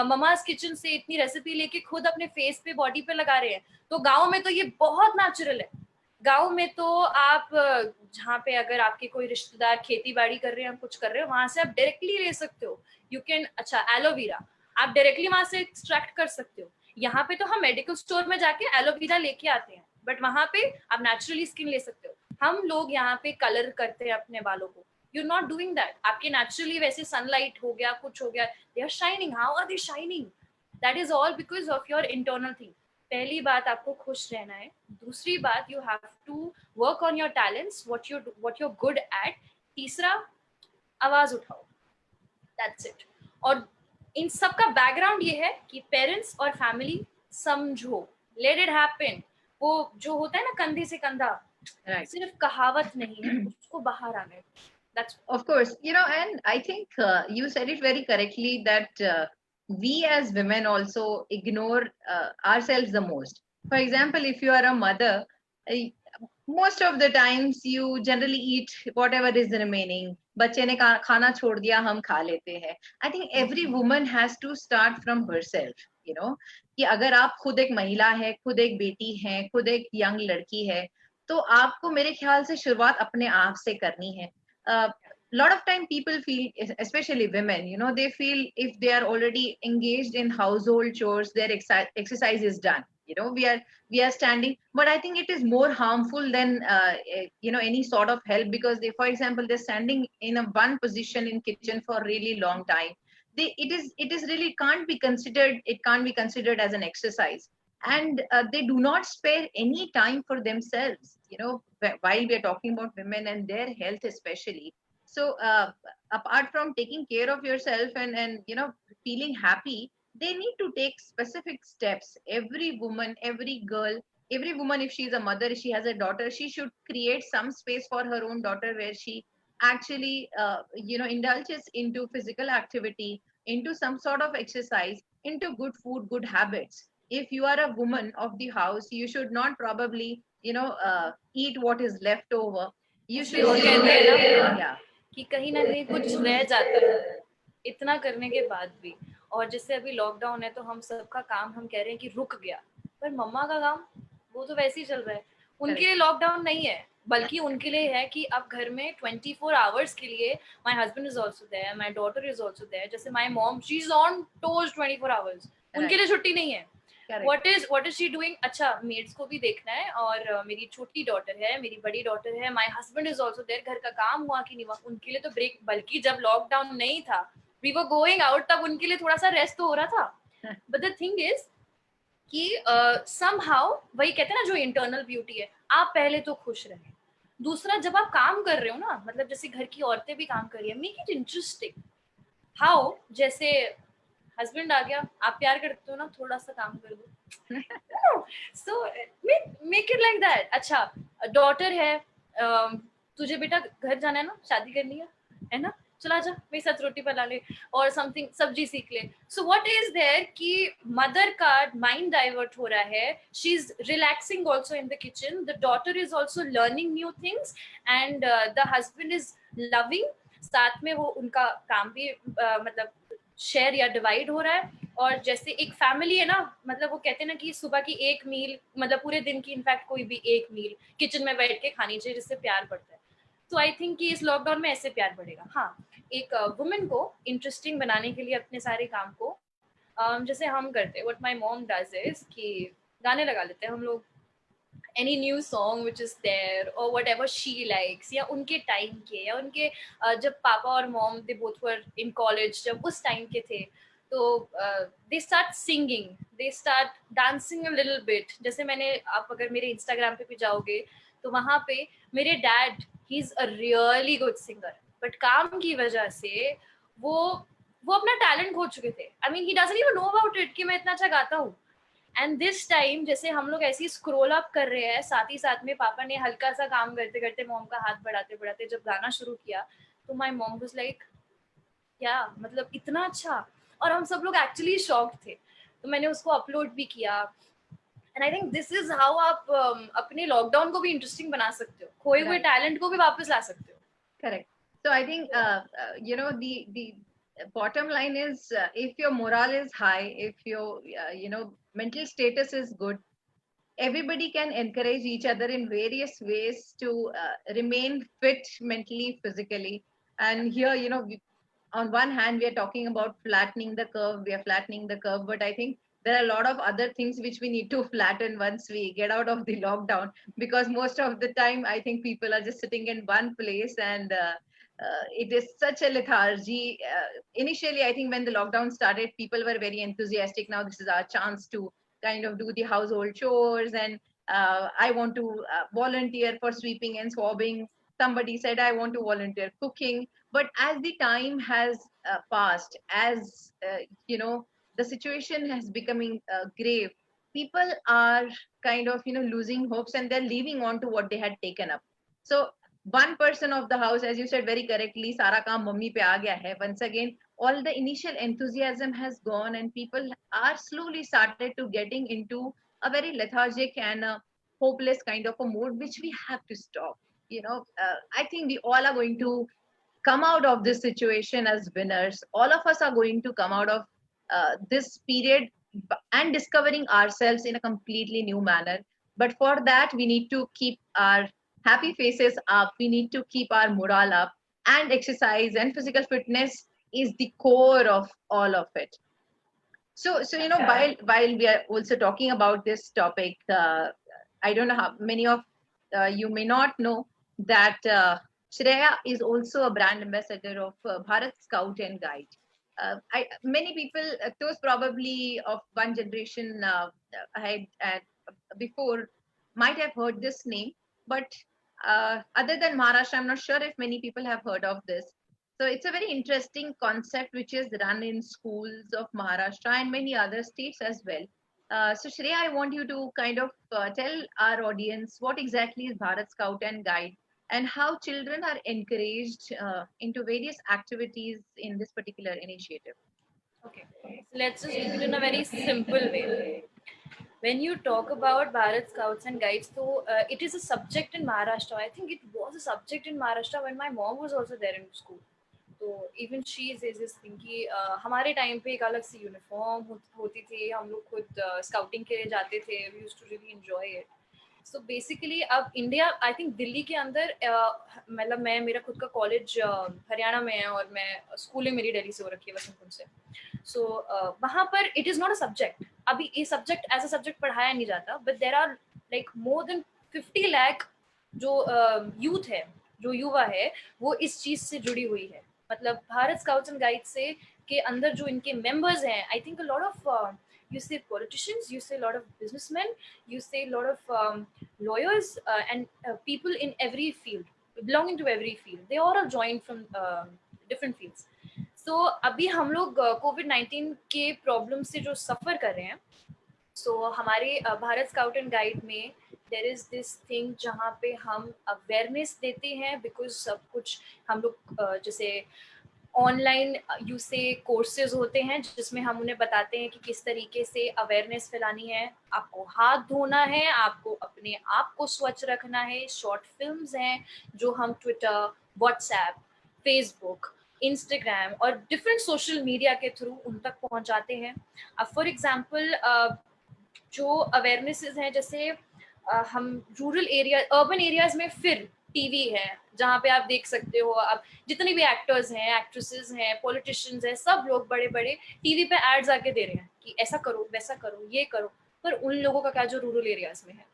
S3: ममाज किचन से इतनी रेसिपी लेके खुद अपने फेस पे, बॉडी पे लगा रहे हैं। तो गाँव में तो ये बहुत नेचुरल है। गांव में तो आप जहाँ पे अगर आपके कोई रिश्तेदार खेती बाड़ी कर रहे हैं, कुछ कर रहे हो, वहां से आप डायरेक्टली ले सकते हो। यू कैन, अच्छा एलोवेरा आप डायरेक्टली वहां से एक्सट्रैक्ट कर सकते हो। यहाँ पे तो हम मेडिकल स्टोर में जाके एलोवेरा लेके आते हैं, बट वहां पे आप नेचुरली स्किन ले सकते हो। हम लोग यहाँ पे कलर करते हैं अपने बालों को, you are not doing that. आपके नेचुरली वैसे सनलाइट हो गया, कुछ हो गया, they are shining. How are they shining? That is all because of your internal thing. पहली बात, आपको खुश रहना है। दूसरी बात, you have to work on your talents, what you good at. तीसरा, आवाज उठाओ, दैट्स इट। और इन सब का बैकग्राउंड ये है कि पेरेंट्स और फैमिली समझो, let it happen. वो जो होता है ना कंधे से कंधा,
S1: Right.
S3: सिर्फ कहावत नहीं है, उसको बाहर आना है. That's
S1: Of course, and I think you said it very correctly that we as women also ignore ourselves the most. For example, if you are a mother, uh, most of the times you generally eat whatever is remaining. बच्चे ने खाना छोड़ दिया, हम खा लेते हैं. I think every woman has to start from herself. कि अगर आप खुद एक महिला है, खुद एक बेटी है, खुद एक यंग लड़की है, तो आपको मेरे ख्याल से शुरुआत अपने आप से करनी है. Lot of time people feel, especially women, they feel if they are already engaged in household chores, their exercise is done. We are standing, but I think it is more harmful than any sort of help, because they, for example, they're standing in a one position in kitchen for a really long time. It is really can't be considered as an exercise. And they do not spare any time for themselves, while we are talking about women and their health especially. So apart from taking care of yourself and feeling happy, they need to take specific steps. Every woman, every girl, every woman, if she's a mother, if she has a daughter, she should create some space for her own daughter where she actually indulges into physical activity, into some sort of exercise, into good food, good habits. If you are a woman of the house, you should not probably eat what is left over. You should
S3: लोग कहते हैं ना
S1: yeah.
S3: कि कहीं ना कहीं कुछ रह जाता है इतना करने के बाद भी. और जैसे अभी लॉकडाउन है तो हम सबका काम हम कह रहे हैं कि रुक गया, पर मम्मा का काम वो तो वैसे ही चल रहा है. उनके लिए लॉकडाउन नहीं है, बल्कि उनके लिए है कि अब घर में 24 आवर्स के लिए my husband is also there, my daughter is also there. जैसे my mom, she is on toes 24 hours. उनके लिए छुट्टी नहीं है. what is she doing? अच्छा, मेड्स को भी देखना है, और मेरी छोटी डॉटर है, मेरी बड़ी डॉटर है, my husband is also there. घर का काम हुआ कि नहीं हुआ, उनके लिए तो ब्रेक. बल्कि जब लॉकडाउन नहीं था, वी वर गोइंग आउट, तब उनके लिए थोड़ा सा रेस्ट तो हो रहा था. बट द थिंग इज कि समहाउ वही कहते हैं ना, जो इंटरनल ब्यूटी है, आप पहले तो खुश रहे. दूसरा, जब आप काम कर रहे हो ना, मतलब जैसे घर की औरतें भी काम कर रही है, मेक इट इंटरेस्टिंग. हाउ, जैसे हस्बैंड आ गया, आप प्यार करते हो ना, थोड़ा सा काम कर दो. So make it like that. अच्छा, डॉटर है, तुझे बेटा घर जाना है ना, शादी करनी है ना, चला जा मेरे साथ रोटी बना ले और समथिंग सब्जी सीख ले. सो व्हाट इज देयर कि मदर का माइंड डाइवर्ट हो रहा है. She is relaxing also in the kitchen, the daughter is also learning new things, and the husband is loving. साथ में वो उनका काम भी मतलब शेयर या डिवाइड हो रहा है. और जैसे एक फैमिली है ना, मतलब वो कहते हैं ना कि सुबह की एक मील, मतलब पूरे दिन की इनफैक्ट कोई भी एक मील किचन में बैठ के खानी चाहिए, जिससे प्यार बढ़ता है. तो आई थिंक कि इस लॉकडाउन में ऐसे प्यार बढ़ेगा. हाँ, एक वुमेन को इंटरेस्टिंग बनाने के लिए अपने सारे काम को जैसे हम करते हैं, what my mom does is कि गाने लगा लेते हैं हम लोग, any new song which is there or whatever she likes, या उनके टाइम के, या उनके जब पापा और mom they both were in college, जब उस टाइम के थे, तो they start singing, they start dancing a little bit. जैसे मैंने, आप अगर मेरे इंस्टाग्राम पे भी जाओगे तो वहाँ पे मेरे dad, he is a really good singer, but काम की वजह से वो अपना टैलेंट खो चुके थे. I mean he doesn't even know about it कि मैं इतना अच्छा गाता हूँ. एंड दिस टाइम जैसे हम लोग ऐसे ही स्क्रोल अप कर रहे हैं, साथ ही साथ में पापा ने हल्का सा काम करते करते मॉम का हाथ बढ़ाते बढ़ाते जब गाना शुरू किया, तो माय मॉम वाज लाइक, क्या मतलब इतना अच्छा. और हम सब लोग एक्चुअली शॉक्ड थे. तो मैंने उसको अपलोड भी किया. And I think this is how आप अपने लॉकडाउन को भी इंटरेस्टिंग बना सकते हो, खोए हुए टैलेंट को भी वापस ला सकते हो.
S1: Correct. So I think the bottom line is, if your morale is high, if your mental status is good, everybody can encourage each other in various ways to remain fit mentally, physically. And here, on one hand, we are talking about flattening the curve. We are flattening the curve, but I think there are a lot of other things which we need to flatten once we get out of the lockdown, because most of the time I think people are just sitting in one place, and it is such a lethargy. Initially, I think when the lockdown started, people were very enthusiastic. Now this is our chance to kind of do the household chores, and I want to volunteer for sweeping and swabbing. Somebody said I want to volunteer cooking. But as the time has passed, as the situation has becoming grave, people are kind of losing hopes, and they're leaving on to what they had taken up. So one person of the house, as you said very correctly, sara kaam mummy pe aa gaya hai. Once again, all the initial enthusiasm has gone, and people are slowly started to getting into a very lethargic and hopeless kind of a mode, which we have to stop. I think we all are going to come out of this situation as winners. All of us are going to come out of this period and discovering ourselves in a completely new manner. But for that, we need to keep our happy faces up. We need to keep our morale up, and exercise and physical fitness is the core of all of it. So while we are also talking about this topic, I don't know how many of you may not know that Shreya is also a brand ambassador of Bharat Scout and Guide. Many people, those probably of one generation ahead and before, might have heard this name, but other than Maharashtra, I'm not sure if many people have heard of this. So it's a very interesting concept which is run in schools of Maharashtra and many other states as well. So Shreya, I want you to kind of tell our audience what exactly is Bharat Scout and Guide, and how children are encouraged into various activities in this particular initiative.
S3: Okay, so let's just keep it in a very simple way. When you talk about Bharat Scouts and Guides, so it is a subject in Maharashtra. I think it was a subject in Maharashtra when my mom was also there in school. तो even she is this thing कि हमारे time पे एक अलग सी uniform होती थी, हम लोग खुद स्काउटिंग के लिए जाते थे, we used to really enjoy it. So basically अब इंडिया, आई थिंक दिल्ली के अंदर मतलब मेरा खुद का कॉलेज हरियाणा में है और मैं स्कूलिंग मेरी दिल्ली से हो रखी है, वसंतपुर से. सो वहाँ पर it is not a subject. अभी ये सब्जेक्ट एज अ सब्जेक्ट पढ़ाया नहीं जाता, but there are like more than 50 lakh जो यूथ है, जो युवा है, वो इस चीज़ से जुड़ी हुई है. मतलब भारत स्काउट्स एंड गाइड्स से के अंदर जो इनके मेंबर्स हैं, I think a lot of you say politicians, you say a lot of businessmen, you say a lot of lawyers and people in every field, belonging to every field. They all are joined from different fields. So अभी हम लोग COVID-19 के problem से जो सफ़र कर रहे हैं, सो हमारे भारत स्काउट एंड गाइड में देर इज़ दिस थिंग जहाँ पे हम अवेयरनेस देते हैं, बिकॉज सब कुछ हम लोग जैसे ऑनलाइन यू से कोर्सेज होते हैं जिसमें हम उन्हें बताते हैं कि किस तरीके से अवेयरनेस फैलानी है, आपको हाथ धोना है, आपको अपने आप को स्वच्छ रखना है. शॉर्ट फिल्म्स हैं जो हम ट्विटर, व्हाट्सएप, फेसबुक, इंस्टाग्राम और डिफरेंट सोशल मीडिया के थ्रू उन तक पहुंचाते हैं. अब फॉर एग्जांपल जो अवेयरनेसेस हैं, जैसे हम रूरल एरिया, अर्बन एरियाज में फिर टीवी है जहाँ पे आप देख सकते हो, अब जितने भी एक्टर्स हैं, एक्ट्रेसेस हैं, पॉलिटिशियंस हैं, सब लोग बड़े बड़े टीवी पे एड्स आके दे रहे हैं कि ऐसा करो, वैसा करो, ये करो. पर उन लोगों का क्या जो रूरल एरियाज में है,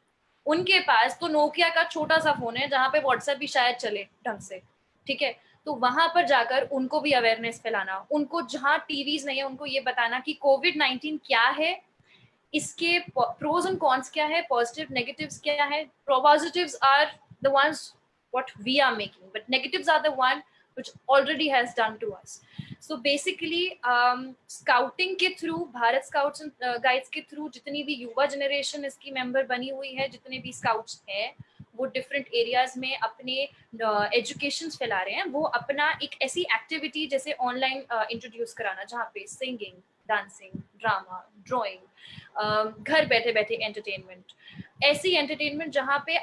S3: उनके पास तो नोकिया का छोटा सा फोन है जहाँ पे व्हाट्सएप भी शायद चले ढंग से, ठीक है. तो वहां पर जाकर उनको भी अवेयरनेस फैलाना, उनको जहाँ टीवीज नहीं है उनको ये बताना कि कोविड-19 क्या है, इसके प्रोज एंड कॉन्स क्या है, पॉजिटिव नेगेटिव्स क्या है. Positives are the ones what we are making, but negatives are the one which already has done to us. So basically scouting के through, Bharat scouts and guides के through जितनी भी युवा generation इसकी मेंबर बनी हुई है, जितने भी स्काउट्स हैं, वो डिफरेंट एरियाज में अपने एजुकेशंस फैला रहे हैं. वो अपना एक ऐसी एक्टिविटी जैसे ऑनलाइन इंट्रोड्यूस कराना जहाँ पे सिंगिंग, डांसिंग, ड्रामा, ड्राइंग, घर बैठे बैठे एंटरटेनमेंट, ऐसी एंटरटेनमेंट जहाँ पे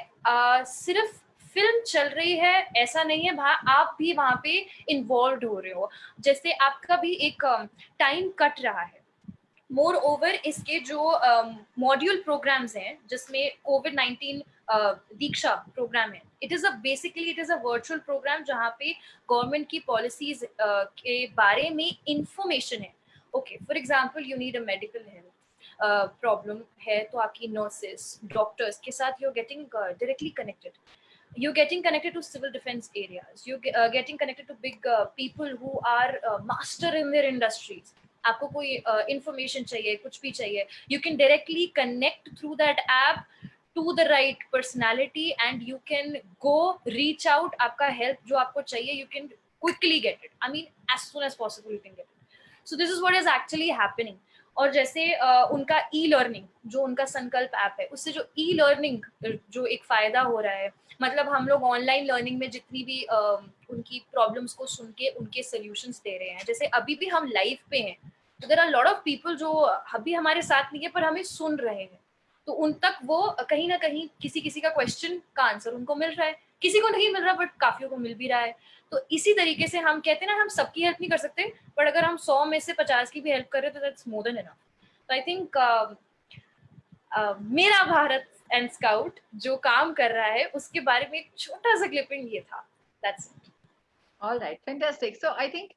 S3: सिर्फ फिल्म चल रही है ऐसा नहीं है, आप भी वहाँ पे इन्वॉल्व हो रहे हो, जैसे आपका भी एक टाइम कट रहा है. मोर ओवर इसके जो मॉड्यूल प्रोग्राम्स हैं जिसमें कोविड-19 दीक्षा प्रोग्राम है, it is a virtual program जहाँ पे गवर्नमेंट की पॉलिसीज के बारे में इंफॉर्मेशन है. Okay, for example you need a medical health problem है, तो आपकी नर्सेस, डॉक्टर्स के साथ you're getting directly connected. You're getting connected to civil defense areas. You're getting connected to big people who are master in their industries. आपको कोई information चाहिए, कुछ भी चाहिए, you can directly connect through that app to the right personality and you can go reach out. आपका help जो आपको चाहिए, you can quickly get it. I mean, as soon as possible you can get it. So this is what is actually happening. और जैसे उनका e learning, जो उनका संकल्प ऐप है, उससे जो ई लर्निंग जो एक फायदा हो रहा है, मतलब हम लोग ऑनलाइन लर्निंग में जितनी भी उनकी प्रॉब्लम्स को सुन के उनके सोल्यूशंस दे रहे हैं, जैसे अभी भी हम लाइव पे हैं, तो there are lot of people जो अभी हमारे साथ नहीं है पर हमें सुन रहे हैं, तो उन तक वो कहीं ना कहीं किसी किसी का क्वेश्चन का आंसर उनको मिल रहा है, किसी को नहीं मिल रहा बट काफियों को मिल भी रहा है। तो इसी तरीके से हम कहते हैं ना, हम सबकी हेल्प नहीं कर सकते, बट अगर हम 100 में से 50 की भी हेल्प कर रहे हैं तो दैट्स मोर देन इनफ। तो आई थिंक मेरा भारत एंड स्काउट जो काम कर रहा है उसके बारे में एक छोटा सा क्लिपिंग ये था। That's it.
S1: All right, fantastic. So I think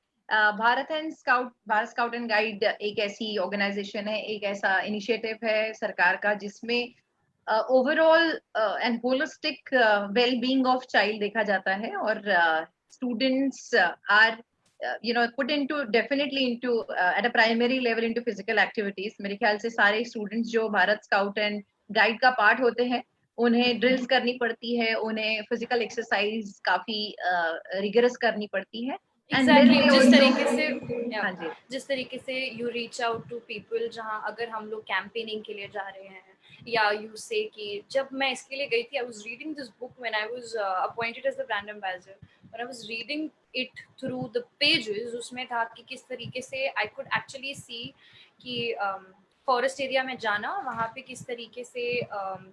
S1: Bharat scout and guide एक ऐसी ऑर्गेनाइजेशन है, एक ऐसा इनिशिएटिव है सरकार का जिसमें overall and holistic well being of child देखा जाता है, और students are put into definitely into at a primary level into physical activities. मेरे ख्याल से सारे स्टूडेंट्स जो भारत स्काउट एंड गाइड का पार्ट होते हैं, उन्हें ड्रिल्स करनी पड़ती है, उन्हें फिजिकल एक्सरसाइज काफी रिगरस करनी पड़ती है।
S3: एग्जैक्टली जिस तरीके से
S1: हाँ जी,
S3: जिस तरीके से you reach out to people, जहाँ अगर हम लोग कैंपेनिंग के लिए जा रहे हैं, या यू से कि जब मैं इसके लिए गई थी, I was reading this book when I was appointed as the brand ambassador, और I was reading it through the pages. उसमें था कि किस तरीके से आई कुड एक्चुअली सी कि फॉरेस्ट एरिया में जाना, वहाँ पे किस तरीके से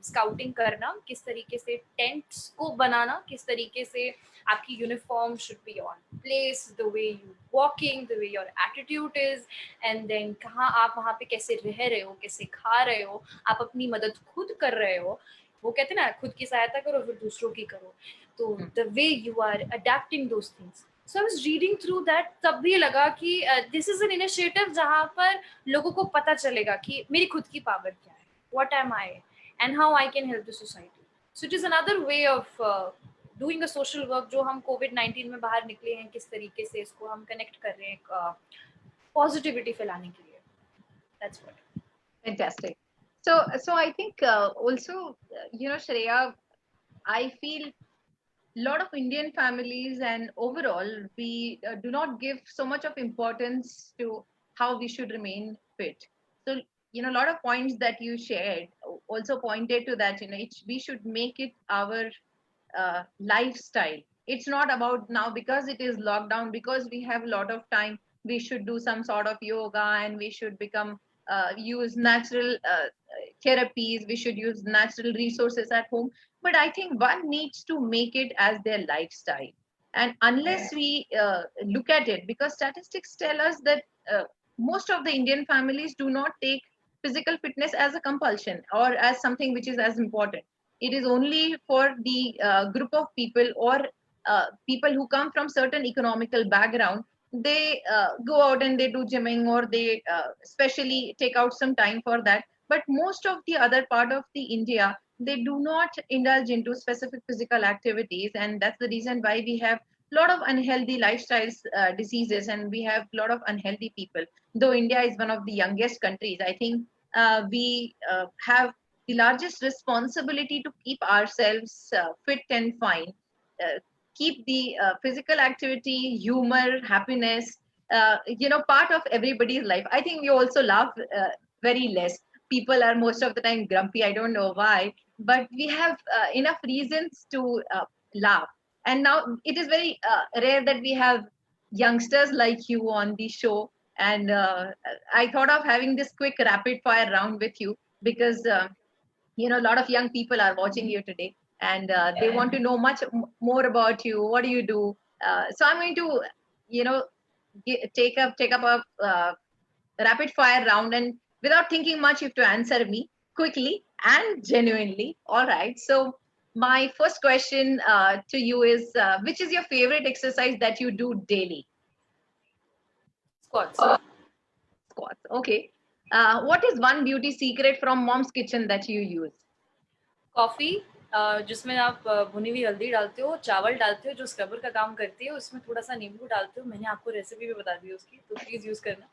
S3: स्काउटिंग करना, किस तरीके से टेंट्स को बनाना, किस तरीके से आपकी uniform should be on place, the way you walking, the way your attitude is, and then कहाँ आप वहाँ पे कैसे रह रहे हो, कैसे खा रहे हो, आप अपनी मदद खुद कर रहे हो। वो कहते हैं ना, खुद की सहायता करो फिर दूसरों की करो, तो the way you are adapting those things. So I was reading through that, तब भी लगा कि दिस इज एन इनिशिएटिव जहाँ पर लोगों को पता चलेगा कि मेरी खुद की पावर क्या है, what am I and how I can help the society. So it is another way of doing a social work, जो हम कोविड-19 में बाहर निकले हैं, किस तरीके से इसको हम कनेक्ट कर रहे हैं पॉजिटिविटी फैलाने के लिए। That's what.
S1: fantastic. So I think also Shreya, I feel lot of Indian families and overall we do not give so much of importance to how we should remain fit. So a lot of points that you shared also pointed to that, we should make it our lifestyle. It's not about now because it is lockdown, because we have a lot of time, we should do some sort of yoga and we should become use natural therapies, we should use natural resources at home. But I think one needs to make it as their lifestyle. And unless we look at it, because statistics tell us that most of the Indian families do not take physical fitness as a compulsion or as something which is as important. It is only for the group of people, or people who come from certain economical background. They go out and they do gymming, or they specially take out some time for that. But most of the other part of the India, they do not indulge into specific physical activities, and that's the reason why we have a lot of unhealthy lifestyles diseases, and we have a lot of unhealthy people. Though India is one of the youngest countries, I think we have the largest responsibility to keep ourselves fit and fine, keep the physical activity, humor, happiness, part of everybody's life. I think we also laugh very less. People are most of the time grumpy. I don't know why, but we have enough reasons to laugh. And now it is very rare that we have youngsters like you on the show. And I thought of having this quick rapid fire round with you because a lot of young people are watching you today, and they want to know much more about you. What do you do? So I'm going to you know take up a rapid fire round, and without thinking much you have to answer me quickly and genuinely. All right, so my first question to you is, which is your favorite exercise that you do daily?
S3: Squats.
S1: Squats. Okay. What is one beauty secret from mom's kitchen that you use?
S3: Coffee, जिसमें आप भुनी हुई हल्दी डालते हो, चावल डालते हो जो स्क्रबर का काम करती है, उसमें थोड़ा सा नींबू डालते हो, मैंने आपको रेसिपी भी बता दी है उसकी, तो प्लीज यूज करना।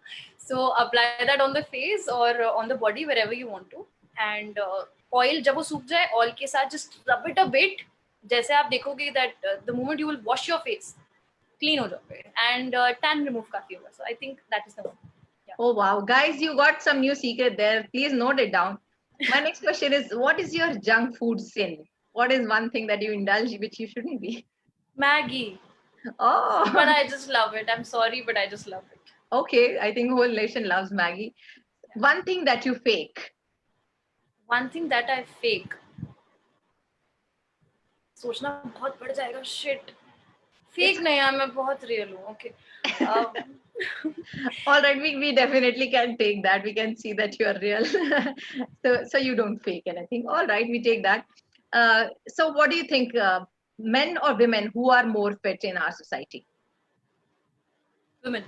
S3: So apply that on the face और on the body wherever you want to, and oil जब वो सूख जाए, ऑयल के साथ just rub it a bit, जैसे आप देखोगे that the moment you will wash your face, clean हो जाओगे, एंड टैन रिमूव काफी होगा। So I think that is the one.
S1: Oh wow, guys, you got some new secret there. Please note it down. My next question is, what is your junk food sin? What is one thing that you indulge which you shouldn't be?
S3: Maggie. But
S1: Oh,
S3: I just love it. I'm sorry, but I just love it.
S1: okay. I think whole nation loves Maggie. One thing that you fake.
S3: One thing that I fake. सोचना बहुत पड़ जाएगा. Shit.
S1: It's
S3: Fake नहीं है, मैं बहुत real हूँ. Okay.
S1: all right. We definitely can take that. We can see that you are real. So you don't fake anything. All right, we take that. So what do you think? Men or women who are more fit in our society?
S3: Women.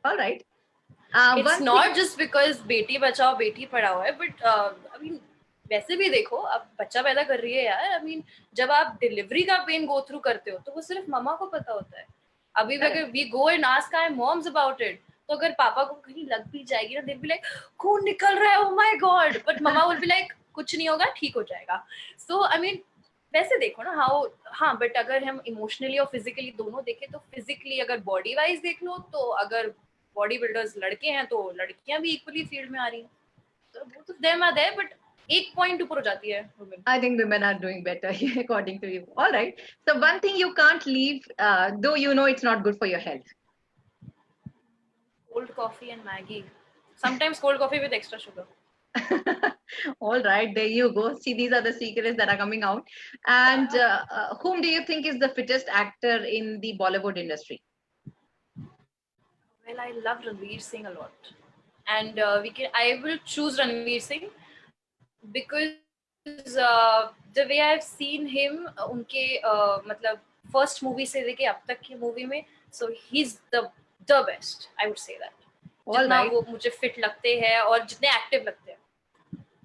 S1: All right.
S3: It's
S1: One thing.
S3: not just because Beti Bachao Beti Padhao है, but I mean वैसे भी देखो, अब बच्चा पैदा कर रही है यार. I mean जब आप डिलीवरी का पेन गो थ्रू करते हो तो वो सिर्फ मम्मा को पता होता है. अभी भी अगर we go and ask our moms about it, तो अगर पापा को कहीं लग भी जाएगी ना, they'll be like खून निकल रहा है, oh my god, but mamma will be like कुछ नहीं होगा, ठीक हो जाएगा. So I mean वैसे देखो ना हाउ. हाँ, बट अगर हम इमोशनली और फिजिकली दोनों देखें तो फिजिकली अगर बॉडी वाइज देख लो, तो अगर बॉडी बिल्डर्स लड़के हैं तो लड़कियां भी इक्वली फील्ड में आ रही हैं. तो both of them are there, but एक पॉइंट ऊपर हो जाती है women.
S1: I think women are doing better according to you. All right. So one thing you can't leave, though you know it's not good for your health.
S3: Cold coffee and Maggi. Sometimes cold coffee with extra sugar.
S1: All right, there you go. See, these are the secrets that are coming out. And whom do you think is the fittest actor in the Bollywood industry?
S3: Well, I love Ranveer Singh a lot, and I will choose Ranveer Singh because the way I've seen him, उनके मतलब first movie से लेके अब तक की movie में, so he's the best. I would say that. जितना वो मुझे fit लगते हैं और जितने active लगते हैं.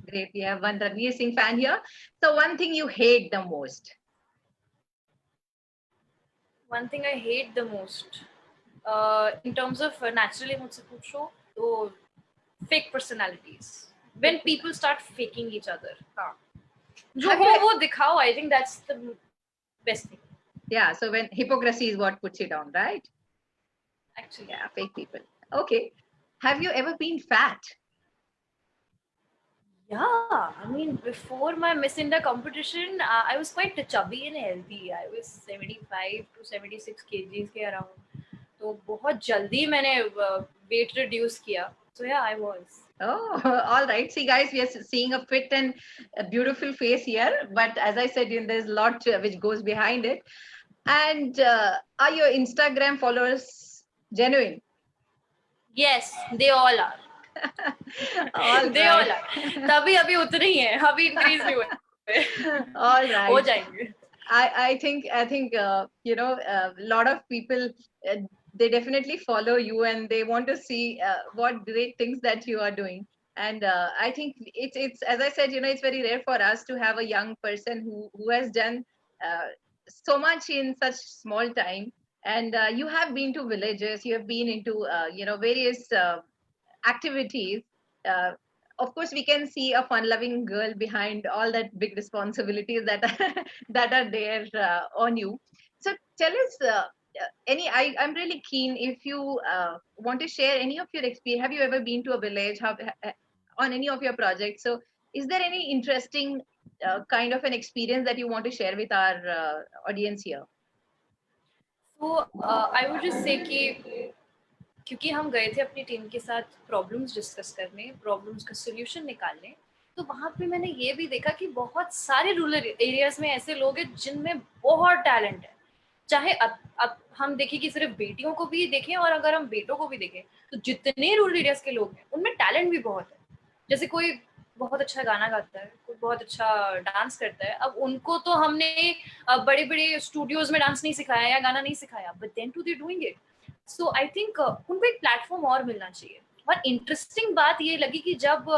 S1: Great, we have one Ranveer Singh fan here. So one thing you hate the most.
S3: One thing I hate the most, in terms of naturally मुझसे पूछो तो fake personalities. When people start faking each other. हाँ. जो वो दिखाओ, I think that's the best thing.
S1: Yeah, so when hypocrisy is what puts you down, right?
S3: Actually.
S1: Yeah, fake people. Okay. Have you ever been fat?
S3: Yeah, I mean, before my Miss India competition, I was quite chubby and healthy. I was 75 to 76 kgs के around. तो बहुत जल्दी मैंने weight reduce किया. So yeah, I was.
S1: Oh, all right. See, guys, we are seeing a fit and a beautiful face here. But as I said, there's a lot which goes behind it. And are your Instagram followers genuine?
S3: Yes, they all are.
S1: All
S3: they all are. तभी अभी उतने ही हैं, अभी increase नहीं हुए.
S1: All right.
S3: हो जाएंगे.
S1: I think a lot of people they definitely follow you and they want to see what great things that you are doing. And I think it's as I said, it's very rare for us to have a young person who has done so much in such small time. And you have been to villages, you have been into various activities. Uh, of course, we can see a fun-loving girl behind all that big responsibilities that are, that are there on you. So tell us I'm really keen if you want to share any of your experience. Have you ever been to a village? On any of your projects? So is there any interesting kind of an experience that you want to share with our audience here?
S3: So I would just say कि क्योंकि हम गए थे अपनी team के साथ problems discuss करने, problems का सोल्यूशन निकालने, तो वहाँ पे मैंने ये भी देखा कि बहुत सारे रूरल एरियाज में ऐसे लोग हैं जिनमें बहुत टैलेंट है. चाहे अब हम देखें कि सिर्फ बेटियों को भी देखें और अगर हम बेटों को भी देखें तो जितने रूरल एरियाज के लोग हैं उनमें टैलेंट भी बहुत है. जैसे कोई बहुत अच्छा गाना गाता है, कोई बहुत अच्छा डांस करता है. अब उनको तो हमने बड़े बड़े स्टूडियोज में डांस नहीं सिखाया या गाना नहीं सिखाया, but then too they doing it. So I think उनको एक प्लेटफॉर्म और मिलना चाहिए. और इंटरेस्टिंग बात ये लगी कि जब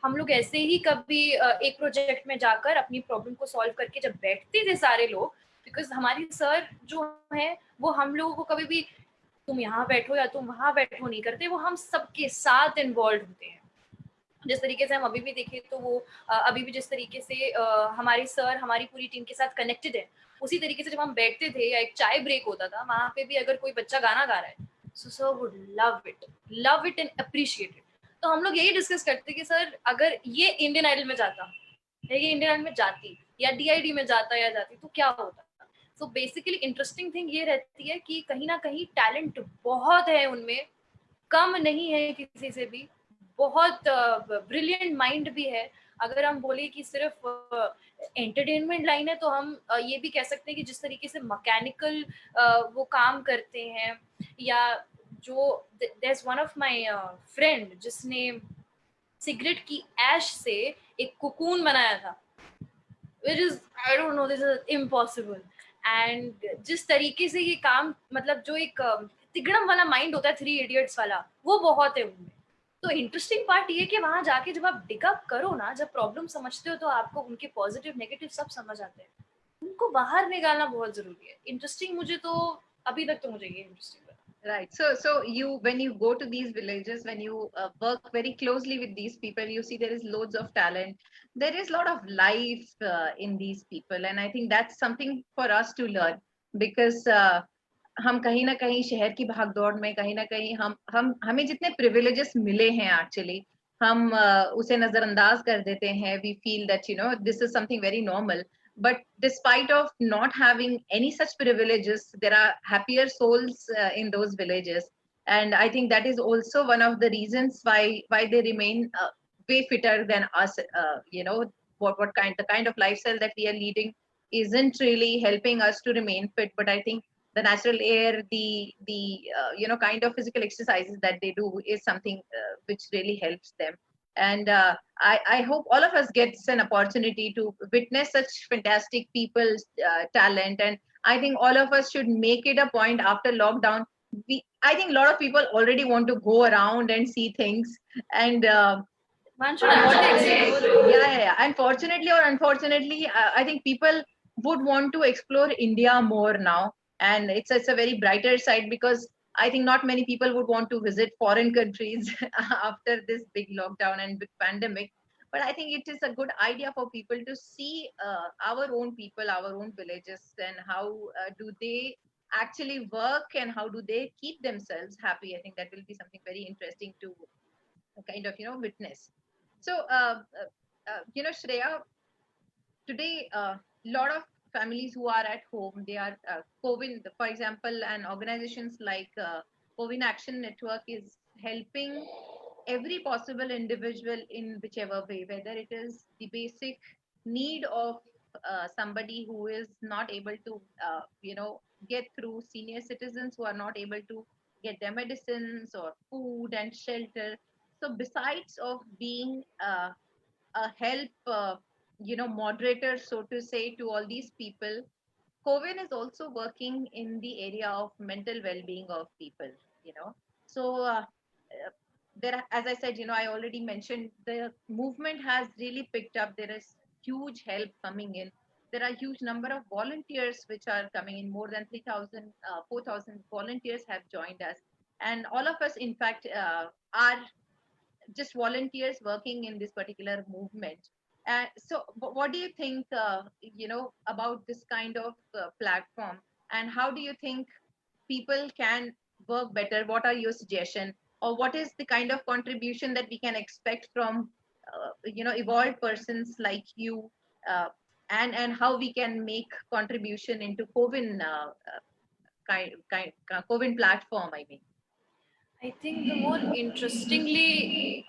S3: हम लोग ऐसे ही कभी एक प्रोजेक्ट में जाकर अपनी प्रॉब्लम को सॉल्व करके जब बैठते थे सारे लोग, बिकॉज हमारी सर जो है वो हम लोगों को कभी भी तुम यहाँ बैठो या तुम वहां बैठो नहीं करते, वो हम सबके साथ इन्वॉल्व होते हैं. जिस तरीके से हम अभी भी देखें तो वो अभी भी जिस तरीके से हमारी सर हमारी पूरी टीम के साथ कनेक्टेड है, उसी तरीके से जब हम बैठते थे या एक चाय ब्रेक होता था, वहां पे भी अगर कोई बच्चा गाना गा रहा है So sir would love it and appreciate it. तो हम लोग यही डिस्कस करते कि सर अगर ये इंडियन आइडल में जाता या ये इंडियन आइडल में जाती या डीआईडी में जाता या जाती तो क्या होता. सो बेसिकली इंटरेस्टिंग थिंग ये रहती है कि कहीं ना कहीं टैलेंट बहुत है उनमें, कम नहीं है किसी से भी, बहुत ब्रिलियंट माइंड भी है. अगर हम बोले कि सिर्फ एंटरटेनमेंट लाइन है तो हम ये भी कह सकते हैं कि जिस तरीके से मैकेनिकल वो काम करते हैं, या जो there is one of my friend जिसने सिगरेट की ऐश से एक कुकून बनाया था, which is I don't know, this is impossible. And जिस तरीके से ये काम, मतलब जो एक तिगड़म वाला माइंड होता है, थ्री इडियट्स वाला, वो बहुत है उनमें. तो इंटरेस्टिंग पार्ट ये कि वहां जाके जब आप डिगअप करो ना, जब प्रॉब्लम समझते हो तो आपको उनके पॉजिटिव नेगेटिव सब समझ आते हैं. उनको बाहर निकालना बहुत जरूरी है. इंटरेस्टिंग मुझे तो अभी तक तो मुझे ये इंटरेस्टिंग लगा.
S1: Right. So you, when you go to these villages, when you work very closely with these people, you see there is loads of talent. There is a lot of life in these people, and I think that's something for us to learn because हम कहीं ना कहीं शहर की भागदौड़ में कहीं ना कहीं हम हमें जितने privileges मिले हैं actually हम उसे नजरअंदाज कर देते हैं. We feel that this is something very normal. But despite of not having any such privileges, there are happier souls in those villages, and I think that is also one of the reasons why they remain way fitter than us. The kind of lifestyle that we are leading isn't really helping us to remain fit, but I think the natural air, the kind of physical exercises that they do is something which really helps them. And I hope all of us gets an opportunity to witness such fantastic people's talent. And I think all of us should make it a point after lockdown. I think a lot of people already want to go around and see things. And yeah. Unfortunately or unfortunately, I think people would want to explore India more now. And it's a very brighter side because I think not many people would want to visit foreign countries after this big lockdown and big pandemic. But I think it is a good idea for people to see our own people, our own villages, and how do they actually work and how do they keep themselves happy. I think that will be something very interesting to kind of witness. So, Shreya, today a lot of families who are at home, they are COVID, for example, and organizations like COVID Action Network is helping every possible individual in whichever way, whether it is the basic need of somebody who is not able to get through, senior citizens who are not able to get their medicines or food and shelter. So besides of being a help moderator, so to say, to all these people, Coven is also working in the area of mental well-being of people. So there, as I said, I already mentioned the movement has really picked up. There is huge help coming in. There are huge number of volunteers which are coming in. More than 3,000 4,000 volunteers have joined us, and all of us in fact are just volunteers working in this particular movement. So what do you think about this kind of platform, and how do you think people can work better? What are your suggestions, or what is the kind of contribution that we can expect from evolved persons like you, and how we can make contribution into Coven Coven platform, I mean?
S3: I think the more interestingly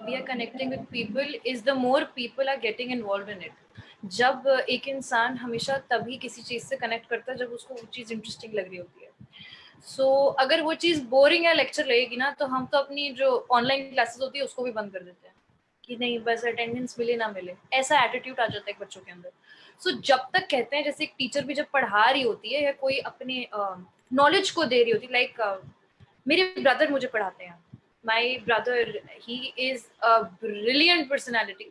S3: we are connecting with people is the more people are getting involved in it. जब एक इंसान हमेशा तभी किसी चीज़ से connect करता है जब उसको वो चीज़ इंटरेस्टिंग लग रही होती है. अगर वो चीज़ बोरिंग या लेक्चर लगेगी ना, तो हम तो अपनी जो ऑनलाइन क्लासेस होती है उसको भी बंद कर देते हैं कि नहीं, बस अटेंडेंस मिले ना मिले, ऐसा एटीट्यूड आ जाता है बच्चों के अंदर. जब तक कहते हैं, जैसे एक टीचर भी जब पढ़ा रही होती है या कोई अपने नॉलेज को दे रही होती है, लाइक मेरे ब्रदर मुझे पढ़ाते हैं. My brother, he is a brilliant personality,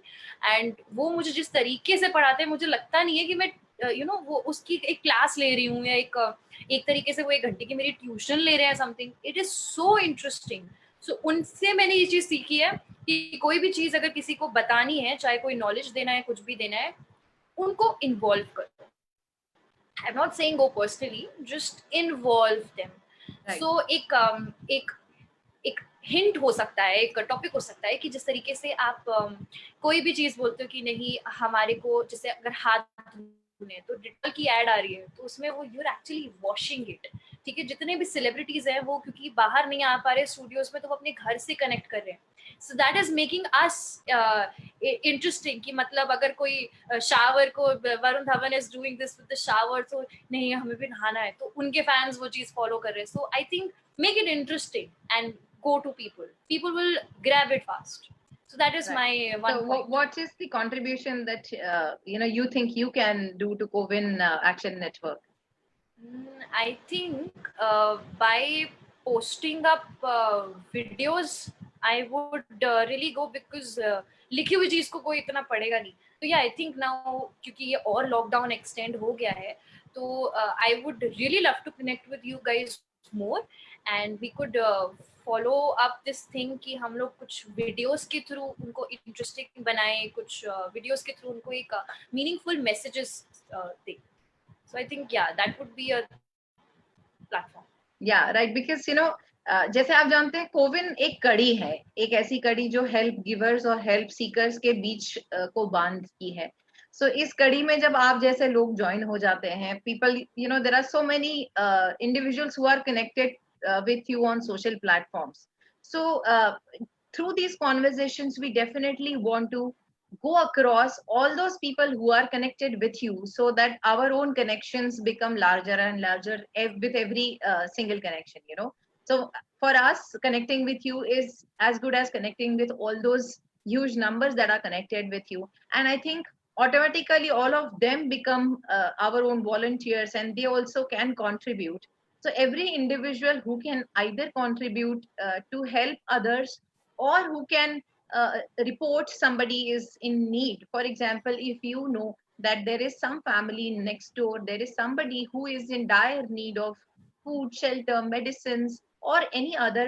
S3: and वो मुझे जिस तरीके से पढ़ाते हैं मुझे लगता नहीं है कि मैं वो उसकी एक क्लास ले रही हूँ या एक तरीके से वो 1 घंटे की मेरी ट्यूशन ले रहे हैं something. It is so interesting. उनसे मैंने ये चीज सीखी है कि कोई भी चीज अगर किसी को बतानी है, चाहे कोई नॉलेज देना है, कुछ भी देना है, उनको इन्वॉल्व करो. I am not saying go personally, just involve them. So एक एक हिंट हो सकता है, एक टॉपिक हो सकता है कि जिस तरीके से आप कोई भी चीज बोलते हो कि नहीं हमारे को, जैसे अगर हाथ धोने तो डिटॉल की एड आ रही है तो उसमें वो यूर एक्चुअली वॉशिंग इट, ठीक है। जितने भी सेलिब्रिटीज हैं वो क्योंकि बाहर नहीं आ पा रहे स्टूडियोज में, तो वो अपने घर से कनेक्ट कर रहे हैं। So that is making us interesting कि मतलब अगर कोई शावर को, Varun Dhawan is doing this with the shower, तो नहीं हमें भी नहाना है, तो उनके फैंस वो चीज फॉलो कर रहे हैं। So I think make it interesting and go to people. People will grab it fast. So that is my one point.
S1: What is the contribution that you think you can do to Covin Action Network?
S3: I think by posting up videos, I would really go because लिखी हुई चीज को कोई इतना पढ़ेगा नहीं। तो yeah, I think now क्योंकि ये और लॉकडाउन एक्सटेंड हो गया है, तो I would really love to connect with you guys more and we could follow up this thing कि हम लोग कुछ वीडियोस के थ्रू उनको इंटरेस्टिंग बनाए, कुछ वीडियोस के थ्रू उनको एक मीनिंगफुल मैसेजेस दें। So I think yeah, that would be a platform.
S1: Yeah, right. Because जैसे आप जानते हैं कोविन एक कड़ी है, एक ऐसी कड़ी जो हेल्प गिवर्स और हेल्प सीकर्स के बीच को बांधती है। सो इस कड़ी में जब आप जैसे लोग ज्वाइन हो जाते हैं, people there are so many individuals who are connected with you on social platforms. So through these conversations, we definitely want to go across all those people who are connected with you so that our own connections become larger and larger with every single connection. So for us, connecting with you is as good as connecting with all those huge numbers that are connected with you. And I think automatically all of them become our own volunteers, and they also can contribute. So every individual who can either contribute to help others, or who can report somebody is in need. For example, if you know that there is some family next door, there is somebody who is in dire need of food, shelter, medicines, or any other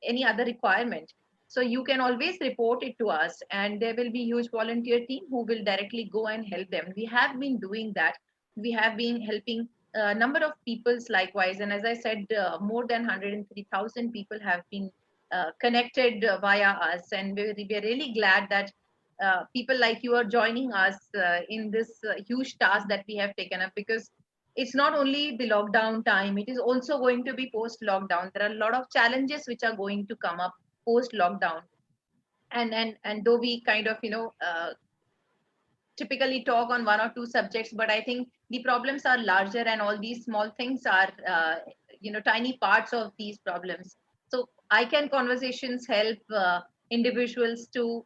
S1: any other requirement, so you can always report it to us, and there will be huge volunteer team who will directly go and help them. We have been doing that. We have been helping a number of peoples likewise, and as I said, more than 103,000 people have been connected via us, and we're really glad that people like you are joining us in this huge task that we have taken up, because it's not only the lockdown time, it is also going to be post lockdown. There are a lot of challenges which are going to come up post lockdown, and though we kind of typically talk on one or two subjects, but I think the problems are larger, and all these small things are tiny parts of these problems. So I can conversations help individuals to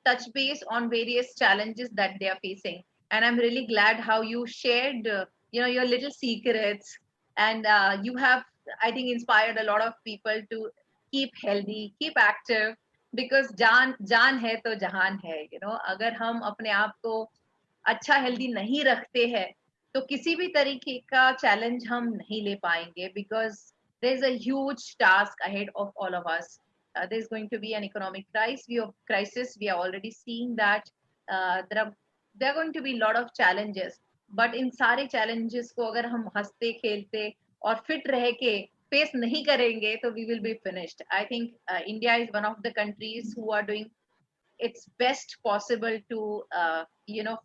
S1: touch base on various challenges that they are facing. And I'm really glad how you shared your little secrets, and you have, I think, inspired a lot of people to keep healthy, keep active, because जान जान है तो जहान है। अगर हम अपने आप को अच्छा हेल्दी नहीं रखते हैं, तो किसी भी तरीके का चैलेंज हम नहीं ले पाएंगे, because there is a huge task ahead of all of us. There is going to be an economic crisis. We are already seeing that there are going to be a lot of challenges. But इन सारे challenges को अगर हम हंसते खेलते और fit रह के face नहीं करेंगे, तो we will be finished. I think India is one of the countries who are doing its best possible to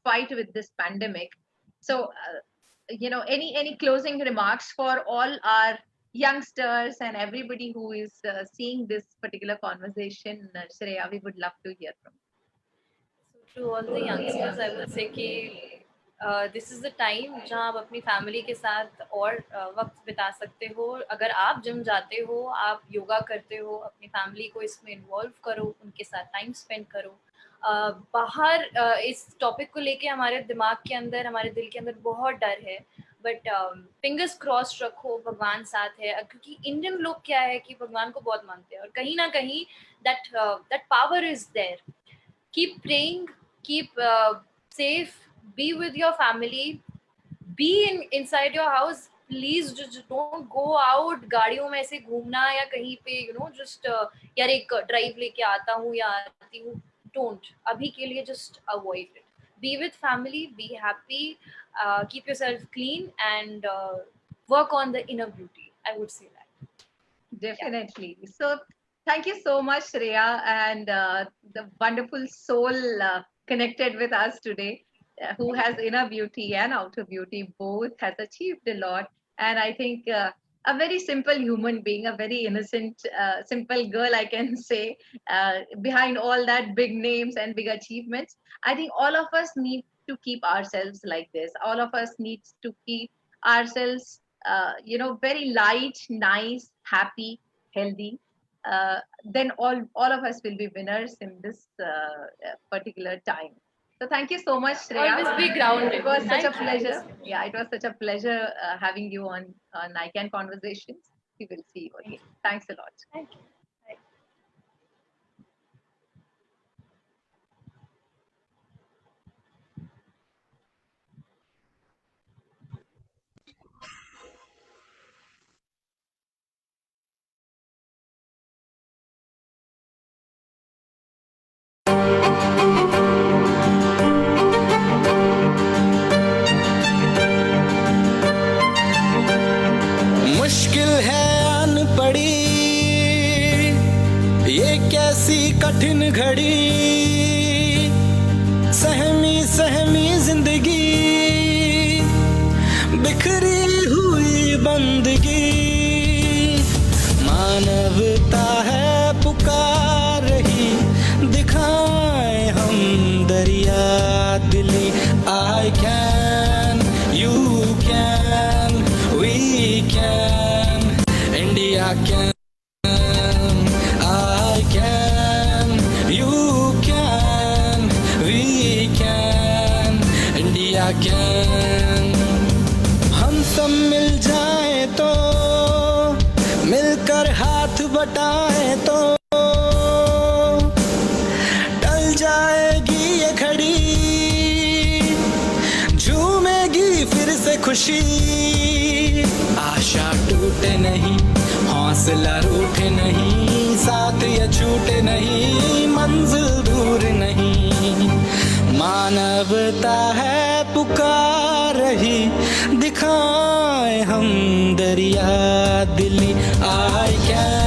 S1: fight with this pandemic. So any closing remarks for all our youngsters and everybody who is seeing this particular conversation, Shreya, we would love to hear from you.
S3: So to all the youngsters, I would say कि this is the time जहाँ आप अपनी family के साथ और वक्त बिता सकते हो। अगर आप जिम जाते हो, आप योगा करते हो, अपनी फैमिली को इसमें इन्वॉल्व करो, उनके साथ टाइम स्पेंड करो। बाहर इस टॉपिक को लेके हमारे दिमाग के अंदर, हमारे दिल के अंदर बहुत डर है, बट फिंगर्स क्रॉस रखो, भगवान साथ है। क्योंकि इंडियन लोग क्या है कि भगवान को बहुत मानते हैं, और कहीं ना कहीं that power is there. Keep praying, keep safe, be with your family, be inside your house. Please just don't go out गाड़ियों में ऐसे घूमना या कहीं पे just यार एक ड्राइव लेके आता हूँ या आती हूँ, don't, अभी के लिए just avoid it. Be with family, be happy, keep yourself clean, and work on the inner beauty. I would say that.
S1: Definitely. So thank you so much, Shreya, and the wonderful soul connected with us today, who has inner beauty and outer beauty, both has achieved a lot. And I think a very simple human being, a very innocent, simple girl, I can say, behind all that big names and big achievements. I think all of us need to keep ourselves like this. All of us needs to keep ourselves very light, nice, happy, healthy. Then all of us will be winners in this particular time. So thank you so much, Shreya.
S3: Always be grounded.
S1: It was such a
S3: Thank you.
S1: pleasure. Yeah, it was such a pleasure having you on ICANN Conversations. We will see you again. Thanks a lot.
S3: Thank you. Bye.
S2: मुश्किल है अनपढ़ी ये कैसी कठिन घड़ी, सहमी सहमी जिंदगी, बिखरी हुई बंदगी, मानवता है पुकार रही, दिखाए हम दरिया दिली. I can, you can, we can, India can, I can, you can, we can, India can. हम सब मिल जाए तो, मिलकर हाथ बटाए तो, टल जाएगी ये घड़ी, झूमेगी फिर से खुशी. आशा टूटे नहीं, हौसला रूठे नहीं, साथ ये छूटे नहीं, मंजिल दूर नहीं, मानवता है पुकार रही, दिखाए हम दरिया दिली. I can